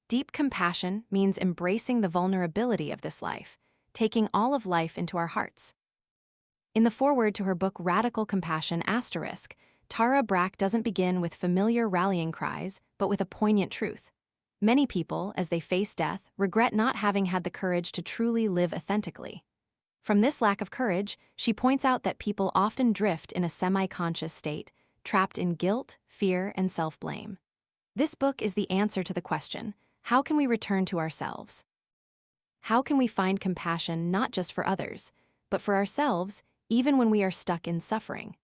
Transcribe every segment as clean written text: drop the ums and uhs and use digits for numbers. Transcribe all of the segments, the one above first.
Deep compassion means embracing the vulnerability of this life, taking all of life into our hearts. In the foreword to her book Radical Compassion**, Tara Brach doesn't begin with familiar rallying cries, but with a poignant truth. Many people, as they face death, regret not having had the courage to truly live authentically. From this lack of courage, she points out that people often drift in a semi-conscious state, trapped in guilt, fear, and self-blame. This book is the answer to the question, how can we return to ourselves? How can we find compassion not just for others, but for ourselves, even when we are stuck in suffering?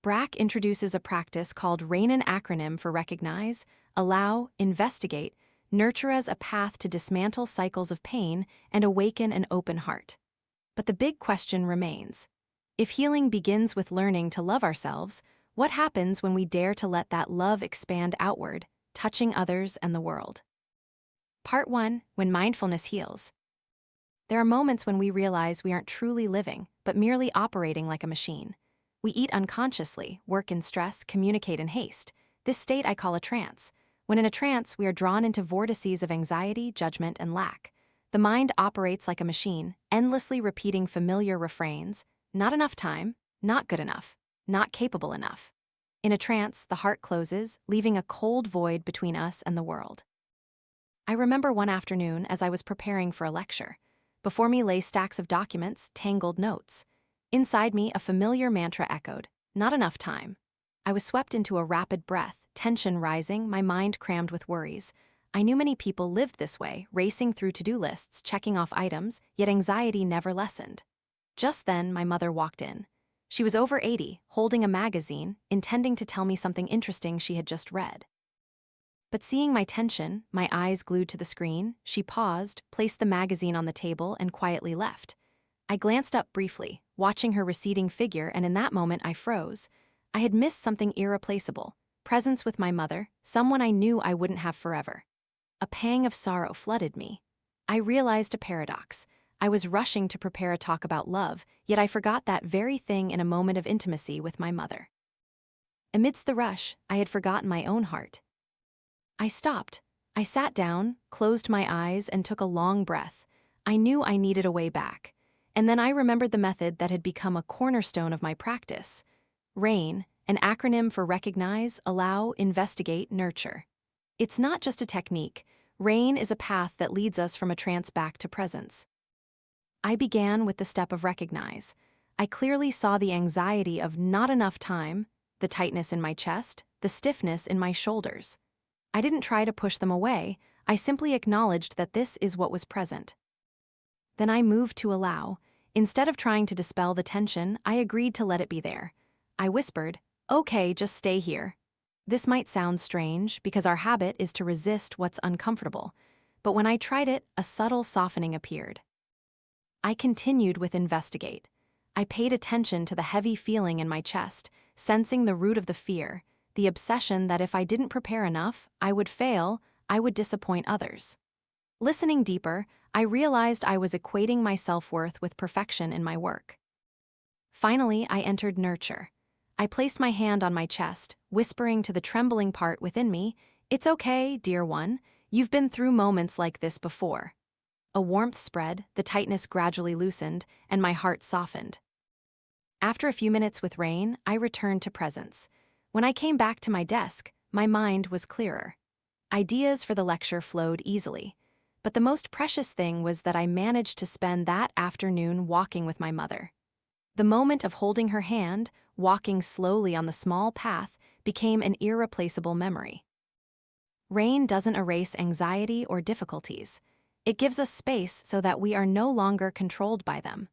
Brach introduces a practice called RAIN, an acronym for recognize, allow, investigate, nurture as a path to dismantle cycles of pain and awaken an open heart. But the big question remains. If healing begins with learning to love ourselves, what happens when we dare to let that love expand outward, touching others and the world? Part 1. When mindfulness heals. There are moments when we realize we aren't truly living, but merely operating like a machine. We eat unconsciously, work in stress, communicate in haste. This state I call a trance. When in a trance, we are drawn into vortices of anxiety, judgment, and lack. The mind operates like a machine, endlessly repeating familiar refrains: not enough time, not good enough, not capable enough. In a trance, the heart closes, leaving a cold void between us and the world. I remember one afternoon as I was preparing for a lecture. Before me lay stacks of documents, tangled notes. Inside me, a familiar mantra echoed, not enough time. I was swept into a rapid breath, tension rising, my mind crammed with worries. I knew many people lived this way, racing through to-do lists, checking off items, yet anxiety never lessened. Just then, my mother walked in. She was over 80, holding a magazine, intending to tell me something interesting she had just read. But seeing my tension, my eyes glued to the screen, she paused, placed the magazine on the table, and quietly left. I glanced up briefly, watching her receding figure, and in that moment I froze. I had missed something irreplaceable, presence with my mother, someone I knew I wouldn't have forever. A pang of sorrow flooded me. I realized a paradox. I was rushing to prepare a talk about love, yet I forgot that very thing in a moment of intimacy with my mother. Amidst the rush, I had forgotten my own heart. I stopped. I sat down, closed my eyes, and took a long breath. I knew I needed a way back. And then I remembered the method that had become a cornerstone of my practice. RAIN, an acronym for recognize, allow, investigate, nurture. It's not just a technique. RAIN is a path that leads us from a trance back to presence. I began with the step of recognize. I clearly saw the anxiety of not enough time, the tightness in my chest, the stiffness in my shoulders. I didn't try to push them away. I simply acknowledged that this is what was present. Then I moved to allow. Instead of trying to dispel the tension, I agreed to let it be there. I whispered, "Okay, just stay here." This might sound strange because our habit is to resist what's uncomfortable, but when I tried it, a subtle softening appeared. I continued with investigate. I paid attention to the heavy feeling in my chest, sensing the root of the fear, the obsession that if I didn't prepare enough, I would fail, I would disappoint others. Listening deeper, I realized I was equating my self-worth with perfection in my work. Finally, I entered nurture. I placed my hand on my chest, whispering to the trembling part within me, "It's okay, dear one, you've been through moments like this before." A warmth spread, the tightness gradually loosened, and my heart softened. After a few minutes with RAIN, I returned to presence. When I came back to my desk, my mind was clearer. Ideas for the lecture flowed easily. But the most precious thing was that I managed to spend that afternoon walking with my mother. The moment of holding her hand, walking slowly on the small path, became an irreplaceable memory. RAIN doesn't erase anxiety or difficulties. It gives us space so that we are no longer controlled by them.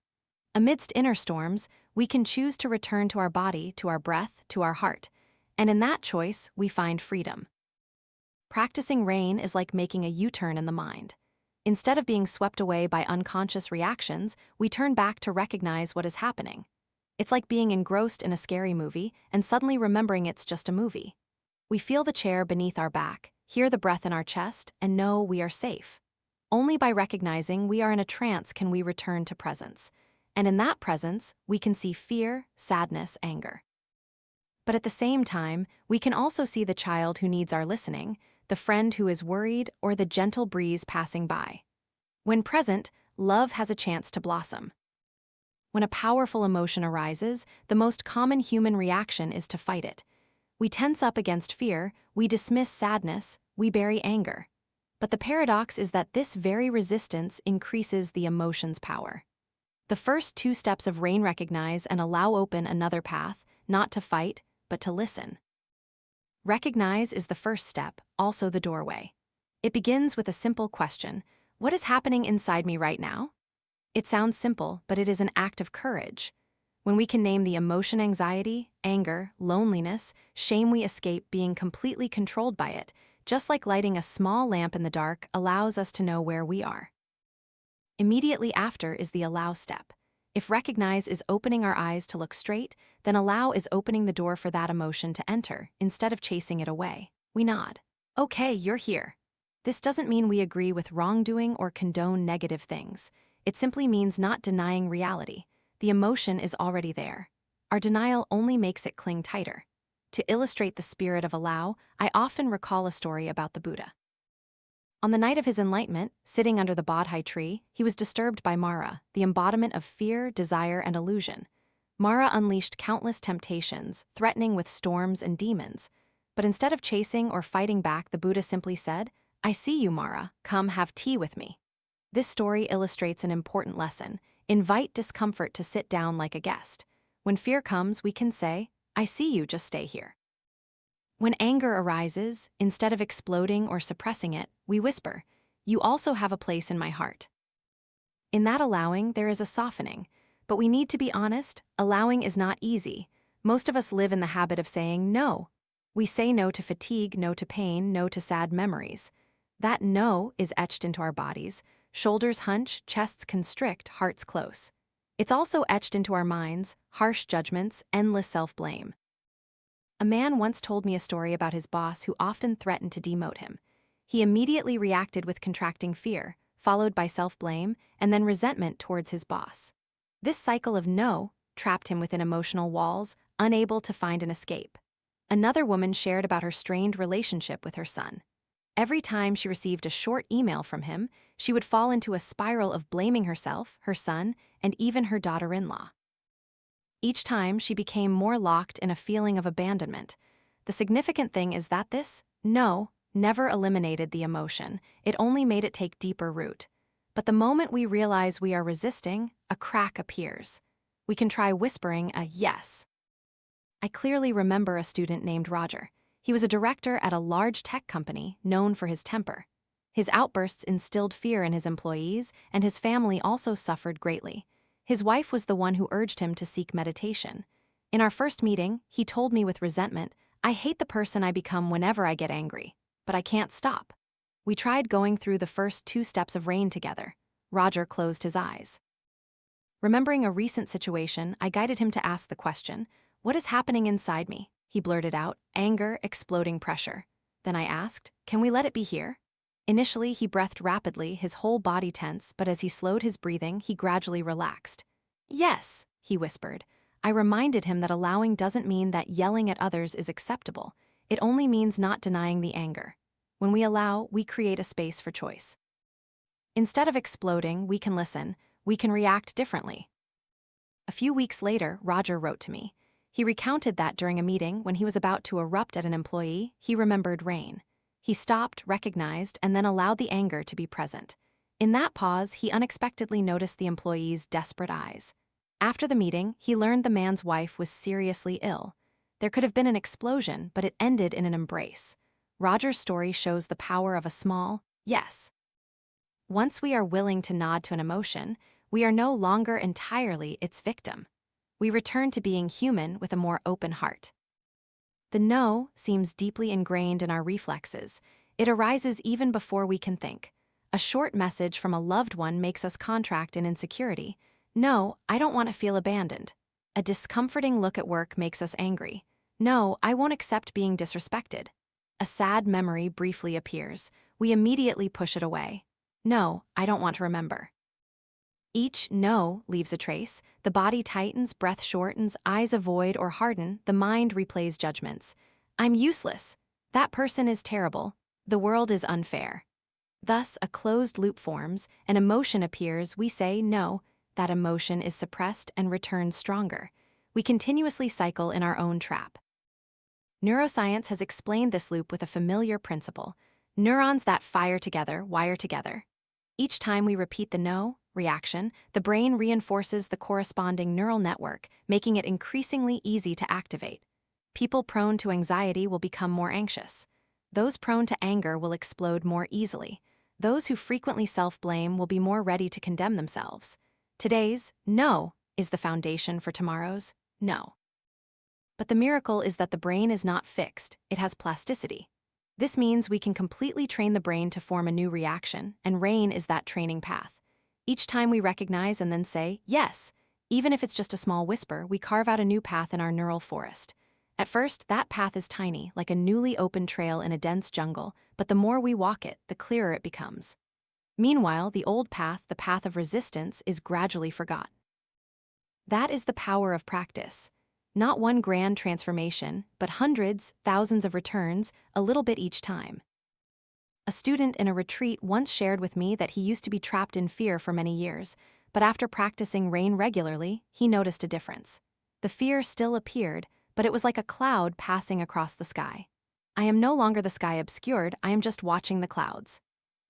Amidst inner storms, we can choose to return to our body, to our breath, to our heart, and in that choice, we find freedom. Practicing RAIN is like making a U-turn in the mind. Instead of being swept away by unconscious reactions, we turn back to recognize what is happening. It's like being engrossed in a scary movie and suddenly remembering it's just a movie. We feel the chair beneath our back, hear the breath in our chest, and know we are safe. Only by recognizing we are in a trance can we return to presence. And in that presence, we can see fear, sadness, anger. But at the same time, we can also see the child who needs our listening, the friend who is worried, or the gentle breeze passing by. When present, love has a chance to blossom. When a powerful emotion arises, the most common human reaction is to fight it. We tense up against fear, we dismiss sadness, we bury anger. But the paradox is that this very resistance increases the emotion's power. The first two steps of recognize and allow open another path, not to fight, but to listen. Recognize is the first step, also the doorway. It begins with a simple question: what is happening inside me right now? It sounds simple, but it is an act of courage. When we can name the emotion anxiety, anger, loneliness, shame, we escape being completely controlled by it, just like lighting a small lamp in the dark allows us to know where we are. Immediately after is the allow step. If recognize is opening our eyes to look straight, then allow is opening the door for that emotion to enter, instead of chasing it away. We nod. Okay, you're here. This doesn't mean we agree with wrongdoing or condone negative things. It simply means not denying reality. The emotion is already there. Our denial only makes it cling tighter. To illustrate the spirit of allow, I often recall a story about the Buddha. On the night of his enlightenment, sitting under the Bodhi tree, he was disturbed by Mara, the embodiment of fear, desire, and illusion. Mara unleashed countless temptations, threatening with storms and demons. But instead of chasing or fighting back, the Buddha simply said, "I see you, Mara. Come have tea with me." This story illustrates an important lesson. Invite discomfort to sit down like a guest. When fear comes, we can say, "I see you, just stay here." When anger arises, instead of exploding or suppressing it, we whisper, "You also have a place in my heart." In that allowing, there is a softening. But we need to be honest, allowing is not easy. Most of us live in the habit of saying no. We say no to fatigue, no to pain, no to sad memories. That no is etched into our bodies. Shoulders hunch, chests constrict, hearts close. It's also etched into our minds, harsh judgments, endless self-blame. A man once told me a story about his boss who often threatened to demote him. He immediately reacted with contracting fear, followed by self-blame, and then resentment towards his boss. This cycle of no trapped him within emotional walls, unable to find an escape. Another woman shared about her strained relationship with her son. Every time she received a short email from him, she would fall into a spiral of blaming herself, her son, and even her daughter-in-law. Each time, she became more locked in a feeling of abandonment. The significant thing is that this no never eliminated the emotion. It only made it take deeper root. But the moment we realize we are resisting, a crack appears. We can try whispering a yes. I clearly remember a student named Roger. He was a director at a large tech company known for his temper. His outbursts instilled fear in his employees, and his family also suffered greatly. His wife was the one who urged him to seek meditation. In our first meeting, he told me with resentment, "I hate the person I become whenever I get angry, but I can't stop." We tried going through the first 2 steps of RAIN together. Roger closed his eyes. Remembering a recent situation, I guided him to ask the question, "What is happening inside me?" He blurted out, "Anger, exploding pressure." Then I asked, "Can we let it be here?" Initially, he breathed rapidly, his whole body tense, but as he slowed his breathing, he gradually relaxed. "Yes," he whispered. I reminded him that allowing doesn't mean that yelling at others is acceptable. It only means not denying the anger. When we allow, we create a space for choice. Instead of exploding, we can listen. We can react differently. A few weeks later, Roger wrote to me. He recounted that during a meeting, when he was about to erupt at an employee, he remembered RAIN. He stopped, recognized, and then allowed the anger to be present. In that pause, he unexpectedly noticed the employee's desperate eyes. After the meeting, he learned the man's wife was seriously ill. There could have been an explosion, but it ended in an embrace. Roger's story shows the power of a small yes. Once we are willing to nod to an emotion, we are no longer entirely its victim. We return to being human with a more open heart. The no seems deeply ingrained in our reflexes. It arises even before we can think. A short message from a loved one makes us contract in insecurity. "No, I don't want to feel abandoned." A discomforting look at work makes us angry. "No, I won't accept being disrespected." A sad memory briefly appears. We immediately push it away. "No, I don't want to remember." Each no leaves a trace. The body tightens, breath shortens, eyes avoid or harden, the mind replays judgments. "I'm useless. That person is terrible. The world is unfair. Thus, a closed loop forms, an emotion appears, we say no, that emotion is suppressed and returns stronger. We continuously cycle in our own trap. Neuroscience has explained this loop with a familiar principle. Neurons that fire together wire together. Each time we repeat the no reaction, the brain reinforces the corresponding neural network, making it increasingly easy to activate. People prone to anxiety will become more anxious. Those prone to anger will explode more easily. Those who frequently self-blame will be more ready to condemn themselves. Today's no is the foundation for tomorrow's no. But the miracle is that the brain is not fixed, it has plasticity. This means we can completely train the brain to form a new reaction, and RAIN is that training path. Each time we recognize and then say, yes, even if it's just a small whisper, we carve out a new path in our neural forest. At first, that path is tiny, like a newly opened trail in a dense jungle, but the more we walk it, the clearer it becomes. Meanwhile, the old path, the path of resistance, is gradually forgotten. That is the power of practice. Not one grand transformation, but hundreds, thousands of returns, a little bit each time. A student in a retreat once shared with me that he used to be trapped in fear for many years, but after practicing RAIN regularly, he noticed a difference. The fear still appeared, but it was like a cloud passing across the sky. I am no longer the sky obscured, I am just watching the clouds.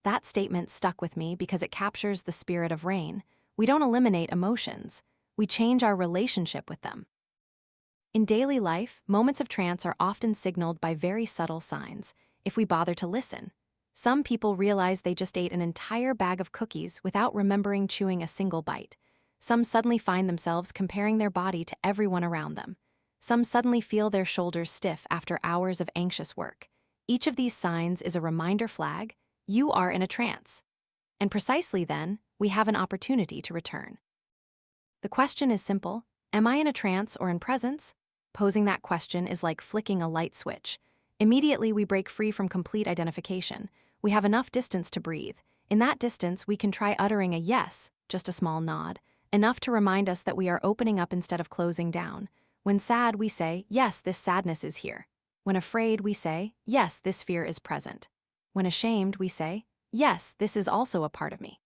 That statement stuck with me because it captures the spirit of RAIN. We don't eliminate emotions, we change our relationship with them. In daily life, moments of trance are often signaled by very subtle signs, if we bother to listen. Some people realize they just ate an entire bag of cookies without remembering chewing a single bite. Some suddenly find themselves comparing their body to everyone around them. Some suddenly feel their shoulders stiff after hours of anxious work. Each of these signs is a reminder flag, you are in a trance. And precisely then, we have an opportunity to return. The question is simple, am I in a trance or in presence? Posing that question is like flicking a light switch. Immediately we break free from complete identification. We have enough distance to breathe. In that distance, we can try uttering a yes, just a small nod, enough to remind us that we are opening up instead of closing down. When sad, we say, yes, this sadness is here. When afraid, we say, yes, this fear is present. When ashamed, we say, yes, this is also a part of me.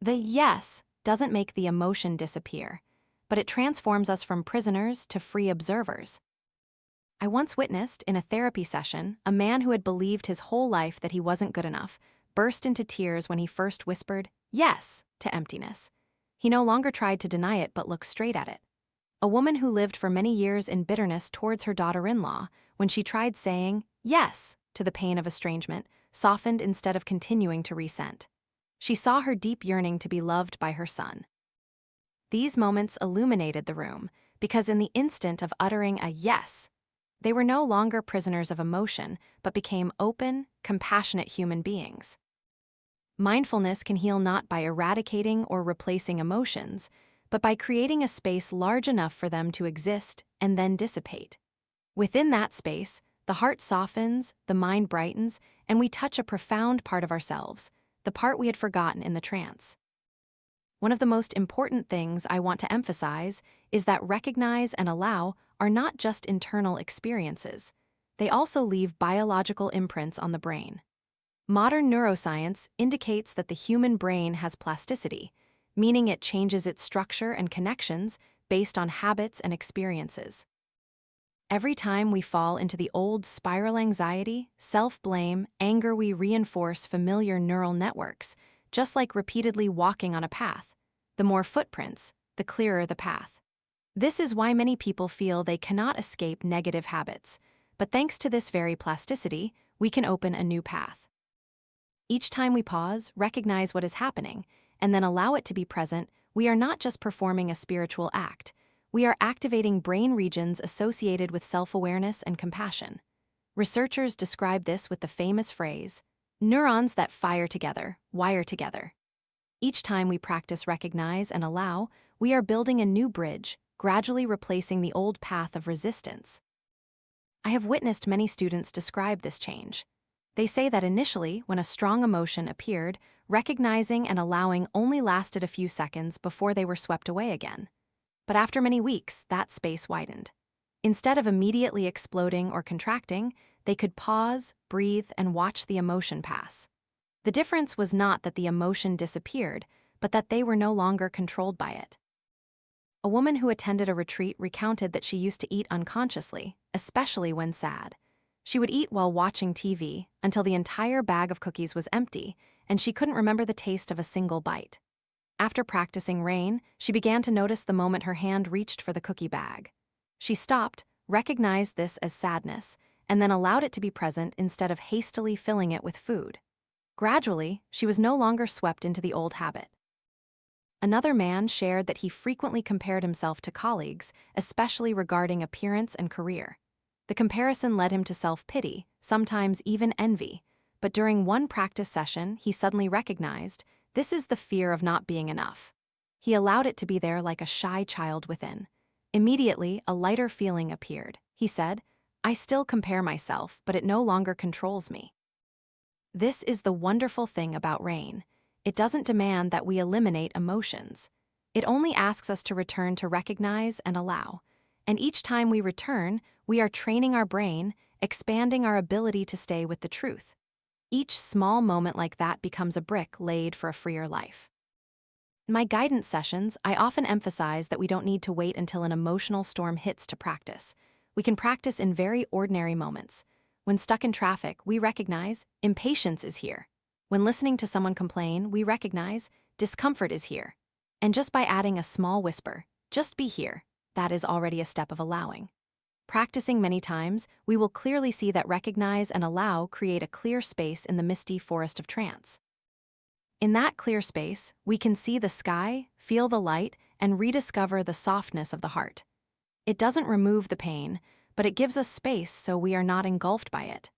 The yes doesn't make the emotion disappear, but it transforms us from prisoners to free observers. I once witnessed, in a therapy session, a man who had believed his whole life that he wasn't good enough, burst into tears when he first whispered, yes, to emptiness. He no longer tried to deny it but looked straight at it. A woman who lived for many years in bitterness towards her daughter-in-law, when she tried saying, yes, to the pain of estrangement, softened instead of continuing to resent. She saw her deep yearning to be loved by her son. These moments illuminated the room, because in the instant of uttering a yes, they were no longer prisoners of emotion, but became open, compassionate human beings. Mindfulness can heal not by eradicating or replacing emotions, but by creating a space large enough for them to exist and then dissipate. Within that space, the heart softens, the mind brightens, and we touch a profound part of ourselves, the part we had forgotten in the trance. One of the most important things I want to emphasize is that recognize and allow are not just internal experiences. They also leave biological imprints on the brain. Modern neuroscience indicates that the human brain has plasticity, meaning it changes its structure and connections based on habits and experiences. Every time we fall into the old spiral anxiety, self-blame, anger, we reinforce familiar neural networks, just like repeatedly walking on a path. The more footprints, the clearer the path. This is why many people feel they cannot escape negative habits, but thanks to this very plasticity, we can open a new path. Each time we pause, recognize what is happening, and then allow it to be present, we are not just performing a spiritual act, we are activating brain regions associated with self-awareness and compassion. Researchers describe this with the famous phrase, neurons that fire together, wire together. Each time we practice recognize and allow, we are building a new bridge, gradually replacing the old path of resistance. I have witnessed many students describe this change. They say that initially, when a strong emotion appeared, recognizing and allowing only lasted a few seconds before they were swept away again. But after many weeks, that space widened. Instead of immediately exploding or contracting, They could pause, breathe, and watch the emotion pass. The difference was not that the emotion disappeared, but that they were no longer controlled by it. A woman who attended a retreat recounted that she used to eat unconsciously, especially when sad. She would eat while watching TV until the entire bag of cookies was empty, and she couldn't remember the taste of a single bite. After practicing rain, she began to notice the moment her hand reached for the cookie bag. She stopped, recognized this as sadness, and then allowed it to be present instead of hastily filling it with food. Gradually, she was no longer swept into the old habit. Another man shared that he frequently compared himself to colleagues, especially regarding appearance and career. The comparison led him to self-pity, sometimes even envy. But during one practice session, he suddenly recognized, this is the fear of not being enough. He allowed it to be there like a shy child within. Immediately, a lighter feeling appeared. He said, I still compare myself, but it no longer controls me. This is the wonderful thing about rain. It doesn't demand that we eliminate emotions. It only asks us to return to recognize and allow. And each time we return, we are training our brain, expanding our ability to stay with the truth. Each small moment like that becomes a brick laid for a freer life. In my guidance sessions, I often emphasize that we don't need to wait until an emotional storm hits to practice. We can practice in very ordinary moments. When stuck in traffic, we recognize impatience is here. When listening to someone complain, we recognize discomfort is here. And just by adding a small whisper, just be here, that is already a step of allowing. Practicing many times, we will clearly see that recognize and allow create a clear space in the misty forest of trance. In that clear space, we can see the sky, feel the light, and rediscover the softness of the heart. It doesn't remove the pain, but it gives us space so we are not engulfed by it.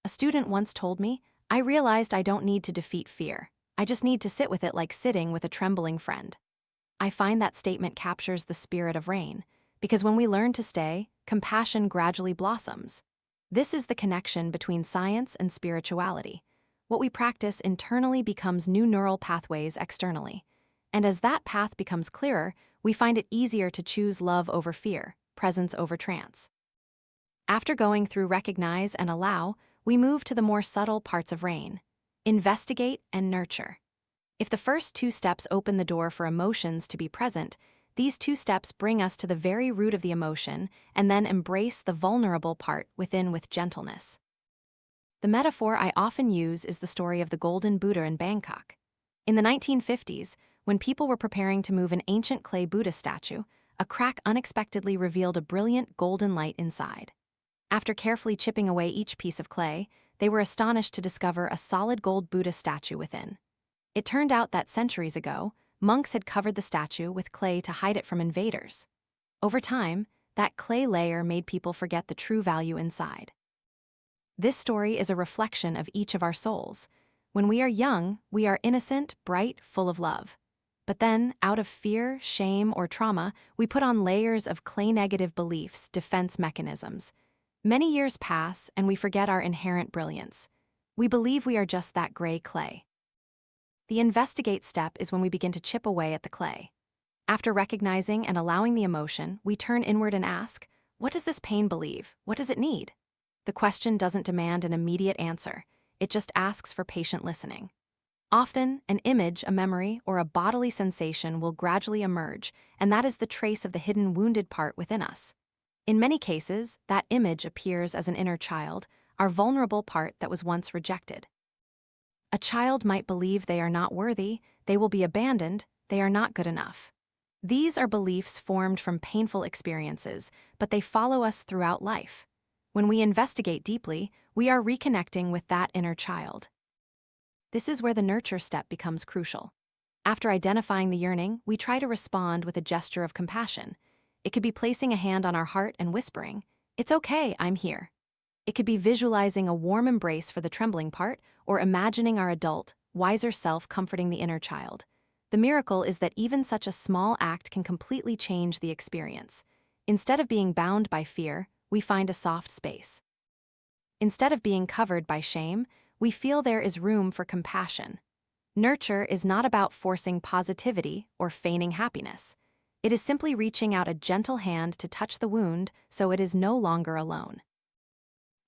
A student once told me, I realized I don't need to defeat fear. I just need to sit with it like sitting with a trembling friend. I find that statement captures the spirit of rain, because when we learn to stay, compassion gradually blossoms. This is the connection between science and spirituality. What we practice internally becomes new neural pathways externally. And as that path becomes clearer, we find it easier to choose love over fear, presence over trance. After going through recognize and allow, we move to the more subtle parts of rain. Investigate and nurture. If the first two steps open the door for emotions to be present, these two steps bring us to the very root of the emotion and then embrace the vulnerable part within with gentleness. The metaphor I often use is the story of the Golden Buddha in Bangkok. In the 1950s, when people were preparing to move an ancient clay Buddha statue, a crack unexpectedly revealed a brilliant golden light inside. After carefully chipping away each piece of clay, they were astonished to discover a solid gold Buddha statue within. It turned out that centuries ago, monks had covered the statue with clay to hide it from invaders. Over time, that clay layer made people forget the true value inside. This story is a reflection of each of our souls. When we are young, we are innocent, bright, full of love. But then, out of fear, shame, or trauma, we put on layers of clay-negative beliefs, defense mechanisms. Many years pass, and we forget our inherent brilliance. We believe we are just that gray clay. The investigate step is when we begin to chip away at the clay. After recognizing and allowing the emotion, we turn inward and ask, what does this pain believe? What does it need? The question doesn't demand an immediate answer. It just asks for patient listening. Often, an image, a memory, or a bodily sensation will gradually emerge, and that is the trace of the hidden wounded part within us. In many cases, that image appears as an inner child, our vulnerable part that was once rejected. A child might believe they are not worthy, they will be abandoned, they are not good enough. These are beliefs formed from painful experiences, but they follow us throughout life. When we investigate deeply, we are reconnecting with that inner child. This is where the nurture step becomes crucial. After identifying the yearning, we try to respond with a gesture of compassion. It could be placing a hand on our heart and whispering, "It's okay, I'm here." It could be visualizing a warm embrace for the trembling part, or imagining our adult, wiser self comforting the inner child. The miracle is that even such a small act can completely change the experience. Instead of being bound by fear, we find a soft space. Instead of being covered by shame, we feel there is room for compassion. Nurture is not about forcing positivity or feigning happiness. It is simply reaching out a gentle hand to touch the wound so it is no longer alone.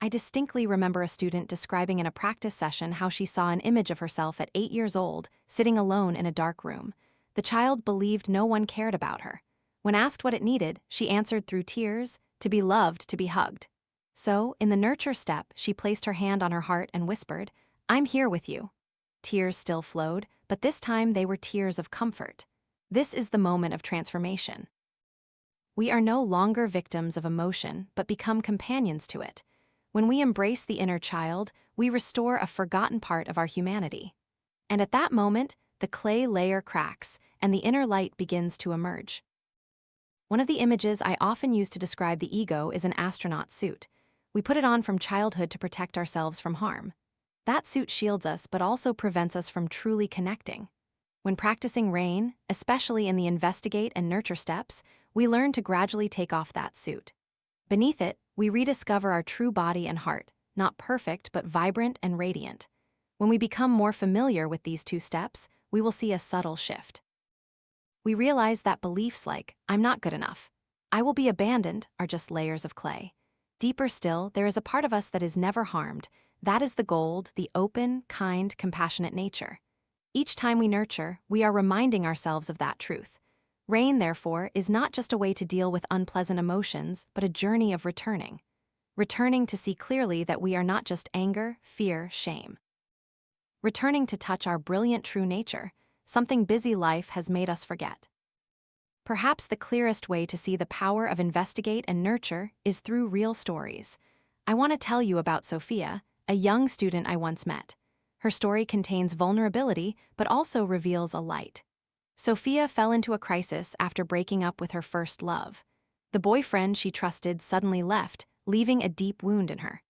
I distinctly remember a student describing in a practice session how she saw an image of herself at 8 years old, sitting alone in a dark room. The child believed no one cared about her. When asked what it needed, she answered through tears, to be loved, to be hugged. So, in the nurture step, she placed her hand on her heart and whispered, "I'm here with you." Tears still flowed, but this time they were tears of comfort. This is the moment of transformation. We are no longer victims of emotion, but become companions to it. When we embrace the inner child, we restore a forgotten part of our humanity. And at that moment, the clay layer cracks, and the inner light begins to emerge. One of the images I often use to describe the ego is an astronaut suit. We put it on from childhood to protect ourselves from harm. That suit shields us but also prevents us from truly connecting. When practicing rain, especially in the investigate and nurture steps, we learn to gradually take off that suit. Beneath it, we rediscover our true body and heart, not perfect but vibrant and radiant. When we become more familiar with these two steps, we will see a subtle shift. We realize that beliefs like, "I'm not good enough," "I will be abandoned," are just layers of clay. Deeper still, there is a part of us that is never harmed. That is the gold, the open, kind, compassionate nature. Each time we nurture, we are reminding ourselves of that truth. Rain, therefore, is not just a way to deal with unpleasant emotions, but a journey of returning. Returning to see clearly that we are not just anger, fear, shame. Returning to touch our brilliant true nature, something busy life has made us forget. Perhaps the clearest way to see the power of investigate and nurture is through real stories. I want to tell you about Sophia, a young student I once met. Her story contains vulnerability, but also reveals a light. Sophia fell into a crisis after breaking up with her first love. The boyfriend she trusted suddenly left, leaving a deep wound in her.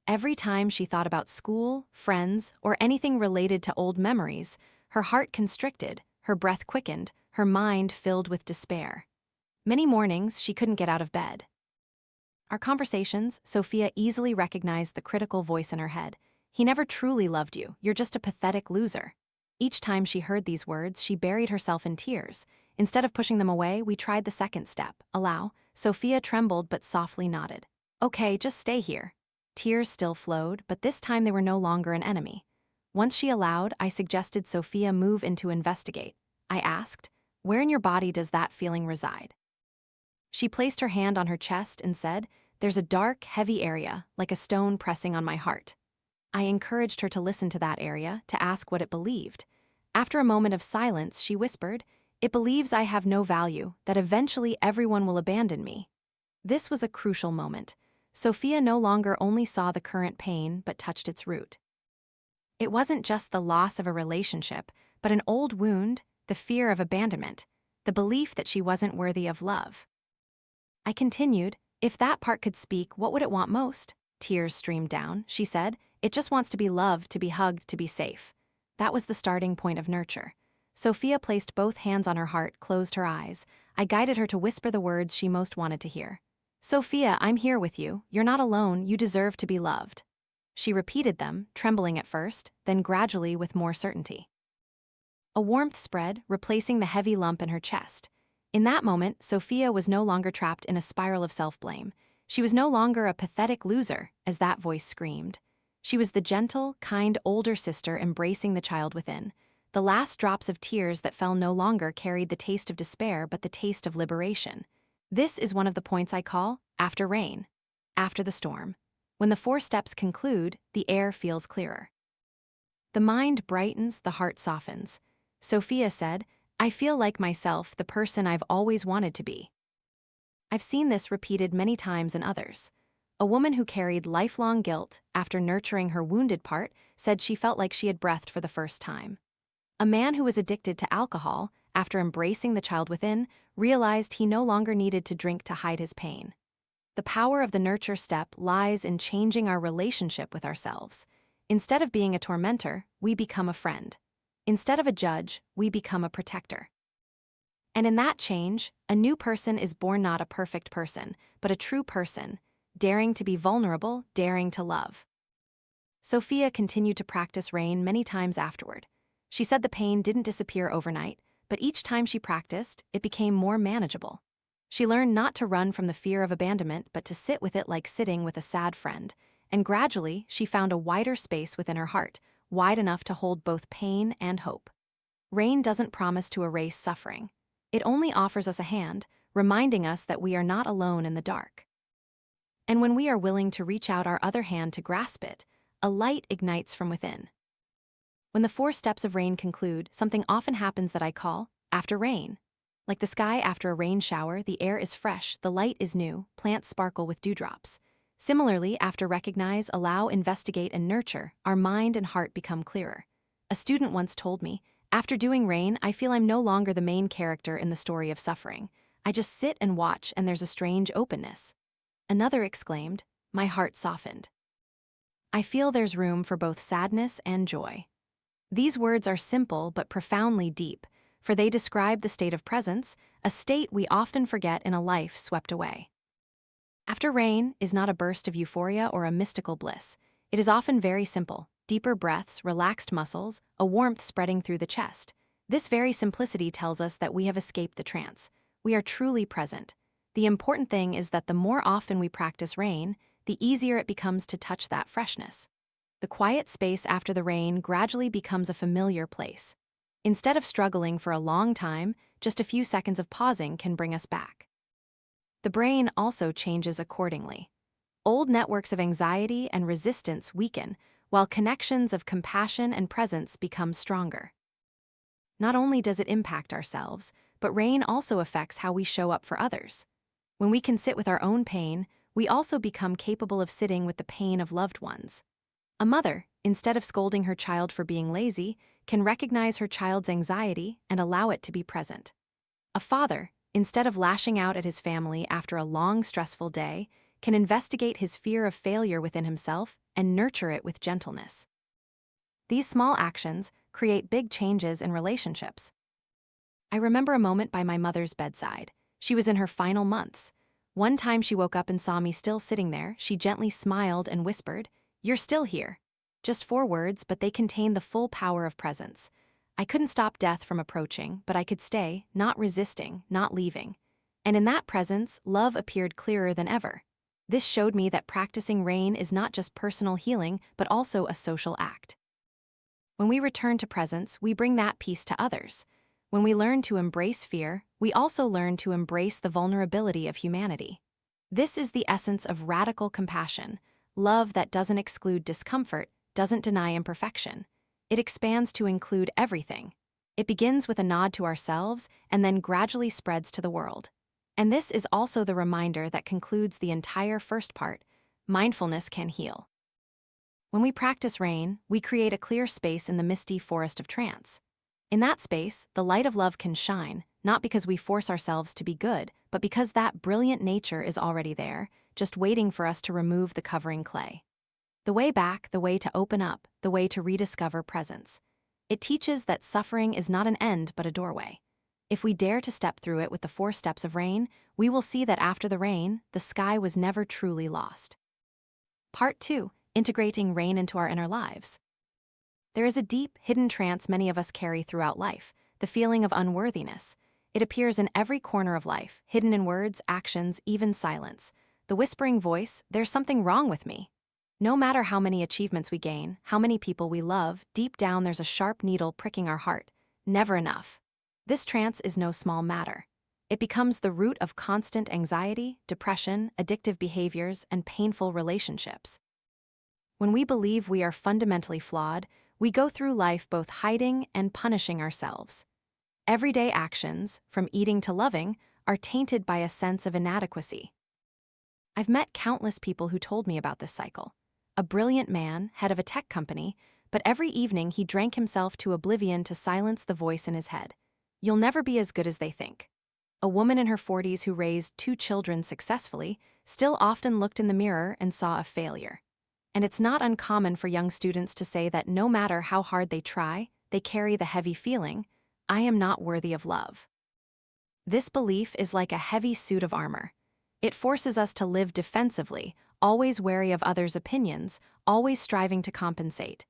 Every time she thought about school, friends, or anything related to old memories, her heart constricted, her breath quickened, her mind filled with despair. Many mornings, she couldn't get out of bed. Our conversations, Sophia easily recognized the critical voice in her head. "He never truly loved you. You're just a pathetic loser." Each time she heard these words, she buried herself in tears. Instead of pushing them away, we tried the second step, allow. Sophia trembled but softly nodded. "Okay, just stay here." Tears still flowed, but this time they were no longer an enemy. Once she allowed, I suggested Sophia move into investigate. I asked, "Where in your body does that feeling reside?" She placed her hand on her chest and said, "There's a dark, heavy area, like a stone pressing on my heart." I encouraged her to listen to that area, to ask what it believed. After a moment of silence, she whispered, "It believes I have no value, that eventually everyone will abandon me." This was a crucial moment. Sophia no longer only saw the current pain, but touched its root. It wasn't just the loss of a relationship, but an old wound, the fear of abandonment, the belief that she wasn't worthy of love. I continued, "If that part could speak, what would it want most?" Tears streamed down. She said, "It just wants to be loved, to be hugged, to be safe." That was the starting point of nurture. Sophia placed both hands on her heart, closed her eyes. I guided her to whisper the words she most wanted to hear. "Sophia, I'm here with you. You're not alone. You deserve to be loved." She repeated them, trembling at first, then gradually with more certainty. A warmth spread, replacing the heavy lump in her chest. In that moment, Sophia was no longer trapped in a spiral of self-blame. She was no longer a pathetic loser, as that voice screamed. She was the gentle, kind older sister embracing the child within. The last drops of tears that fell no longer carried the taste of despair but the taste of liberation. This is one of the points I call after rain, after the storm. When the 4 steps conclude, the air feels clearer. The mind brightens, the heart softens. Sophia said, "I feel like myself, the person I've always wanted to be." I've seen this repeated many times in others. A woman who carried lifelong guilt after nurturing her wounded part said she felt like she had breathed for the first time. A man who was addicted to alcohol, after embracing the child within, realized he no longer needed to drink to hide his pain. The power of the nurture step lies in changing our relationship with ourselves. Instead of being a tormentor, we become a friend. Instead of a judge, we become a protector. And in that change, a new person is born, not a perfect person, but a true person, daring to be vulnerable, daring to love. Sophia continued to practice rain many times afterward. She said the pain didn't disappear overnight, but each time she practiced, it became more manageable. She learned not to run from the fear of abandonment, but to sit with it like sitting with a sad friend. And gradually, she found a wider space within her heart, wide enough to hold both pain and hope. Rain doesn't promise to erase suffering. It only offers us a hand, reminding us that we are not alone in the dark. And when we are willing to reach out our other hand to grasp it, a light ignites from within. When the 4 steps of rain conclude, something often happens that I call after rain. Like the sky after a rain shower, the air is fresh, the light is new, plants sparkle with dewdrops. Similarly, after recognize, allow, investigate, and nurture, our mind and heart become clearer. A student once told me, after doing rain, I feel I'm no longer the main character in the story of suffering. I just sit and watch, and there's a strange openness. Another exclaimed, my heart softened. I feel there's room for both sadness and joy. These words are simple but profoundly deep, for they describe the state of presence, a state we often forget in a life swept away. After rain is not a burst of euphoria or a mystical bliss. It is often very simple: deeper breaths, relaxed muscles, a warmth spreading through the chest. This very simplicity tells us that we have escaped the trance. We are truly present. The important thing is that the more often we practice rain, the easier it becomes to touch that freshness. The quiet space after the rain gradually becomes a familiar place. Instead of struggling for a long time, just a few seconds of pausing can bring us back. The brain also changes accordingly. Old networks of anxiety and resistance weaken, while connections of compassion and presence become stronger. Not only does it impact ourselves, but rain also affects how we show up for others. When we can sit with our own pain, we also become capable of sitting with the pain of loved ones. A mother, instead of scolding her child for being lazy, can recognize her child's anxiety and allow it to be present. A father, instead of lashing out at his family after a long, stressful day, can investigate his fear of failure within himself and nurture it with gentleness. These small actions create big changes in relationships. I remember a moment by my mother's bedside. She was in her final months. One time she woke up and saw me still sitting there, she gently smiled and whispered, "You're still here." Just 4 words, but they contain the full power of presence. I couldn't stop death from approaching, but I could stay, not resisting, not leaving. And in that presence, love appeared clearer than ever. This showed me that practicing rain is not just personal healing, but also a social act. When we return to presence, we bring that peace to others. When we learn to embrace fear, we also learn to embrace the vulnerability of humanity. This is the essence of radical compassion, love that doesn't exclude discomfort, doesn't deny imperfection. It expands to include everything. It begins with a nod to ourselves and then gradually spreads to the world. And this is also the reminder that concludes the entire first part: mindfulness can heal. When we practice rain, we create a clear space in the misty forest of trance. In that space, the light of love can shine, not because we force ourselves to be good, but because that brilliant nature is already there, just waiting for us to remove the covering clay. The way back, the way to open up, the way to rediscover presence. It teaches that suffering is not an end but a doorway. If we dare to step through it with the 4 steps of rain, we will see that after the rain, the sky was never truly lost. Part 2. Integrating rain into our inner lives. There is a deep, hidden trance many of us carry throughout life, the feeling of unworthiness. It appears in every corner of life, hidden in words, actions, even silence. The whispering voice, "There's something wrong with me." No matter how many achievements we gain, how many people we love, deep down there's a sharp needle pricking our heart. Never enough. This trance is no small matter. It becomes the root of constant anxiety, depression, addictive behaviors, and painful relationships. When we believe we are fundamentally flawed, we go through life both hiding and punishing ourselves. Everyday actions, from eating to loving, are tainted by a sense of inadequacy. I've met countless people who told me about this cycle. A brilliant man, head of a tech company, but every evening he drank himself to oblivion to silence the voice in his head. "You'll never be as good as they think." A woman in her 40s who raised 2 children successfully still often looked in the mirror and saw a failure. And it's not uncommon for young students to say that no matter how hard they try, they carry the heavy feeling, "I am not worthy of love." This belief is like a heavy suit of armor. It forces us to live defensively, always wary of others' opinions, always striving to compensate.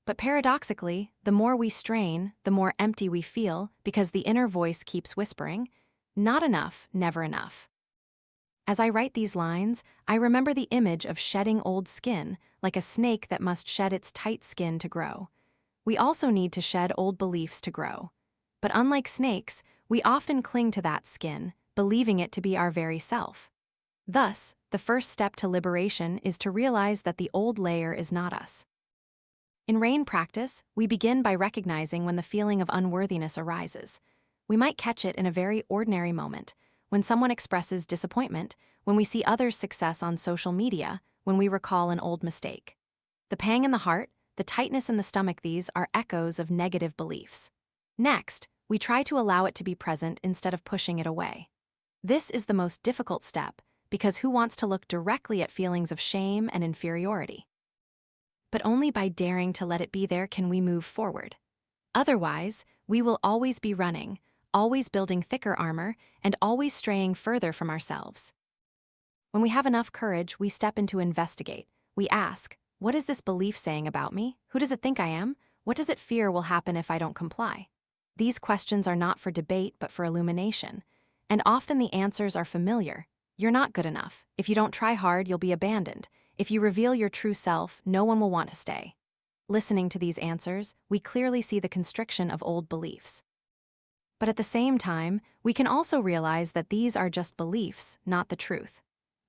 But paradoxically, the more we strain, the more empty we feel because the inner voice keeps whispering, Not enough, never enough. As I write these lines, I remember the image of shedding old skin, like a snake that must shed its tight skin to grow. We also need to shed old beliefs to grow. But unlike snakes, we often cling to that skin, believing it to be our very self. Thus, the first step to liberation is to realize that the old layer is not us. In rain practice, we begin by recognizing when the feeling of unworthiness arises. We might catch it in a very ordinary moment, when someone expresses disappointment, when we see others' success on social media, when we recall an old mistake. The pang in the heart, the tightness in the stomach, these are echoes of negative beliefs. Next, we try to allow it to be present instead of pushing it away. This is the most difficult step, because who wants to look directly at feelings of shame and inferiority? But only by daring to let it be there can we move forward. Otherwise, we will always be running, always building thicker armor, and always straying further from ourselves. When we have enough courage, we step in to investigate. We ask, what is this belief saying about me? Who does it think I am? What does it fear will happen if I don't comply? These questions are not for debate, but for illumination. And often the answers are familiar. You're not good enough. If you don't try hard, you'll be abandoned. If you reveal your true self, no one will want to stay. Listening to these answers, we clearly see the constriction of old beliefs. But at the same time, we can also realize that these are just beliefs, not the truth.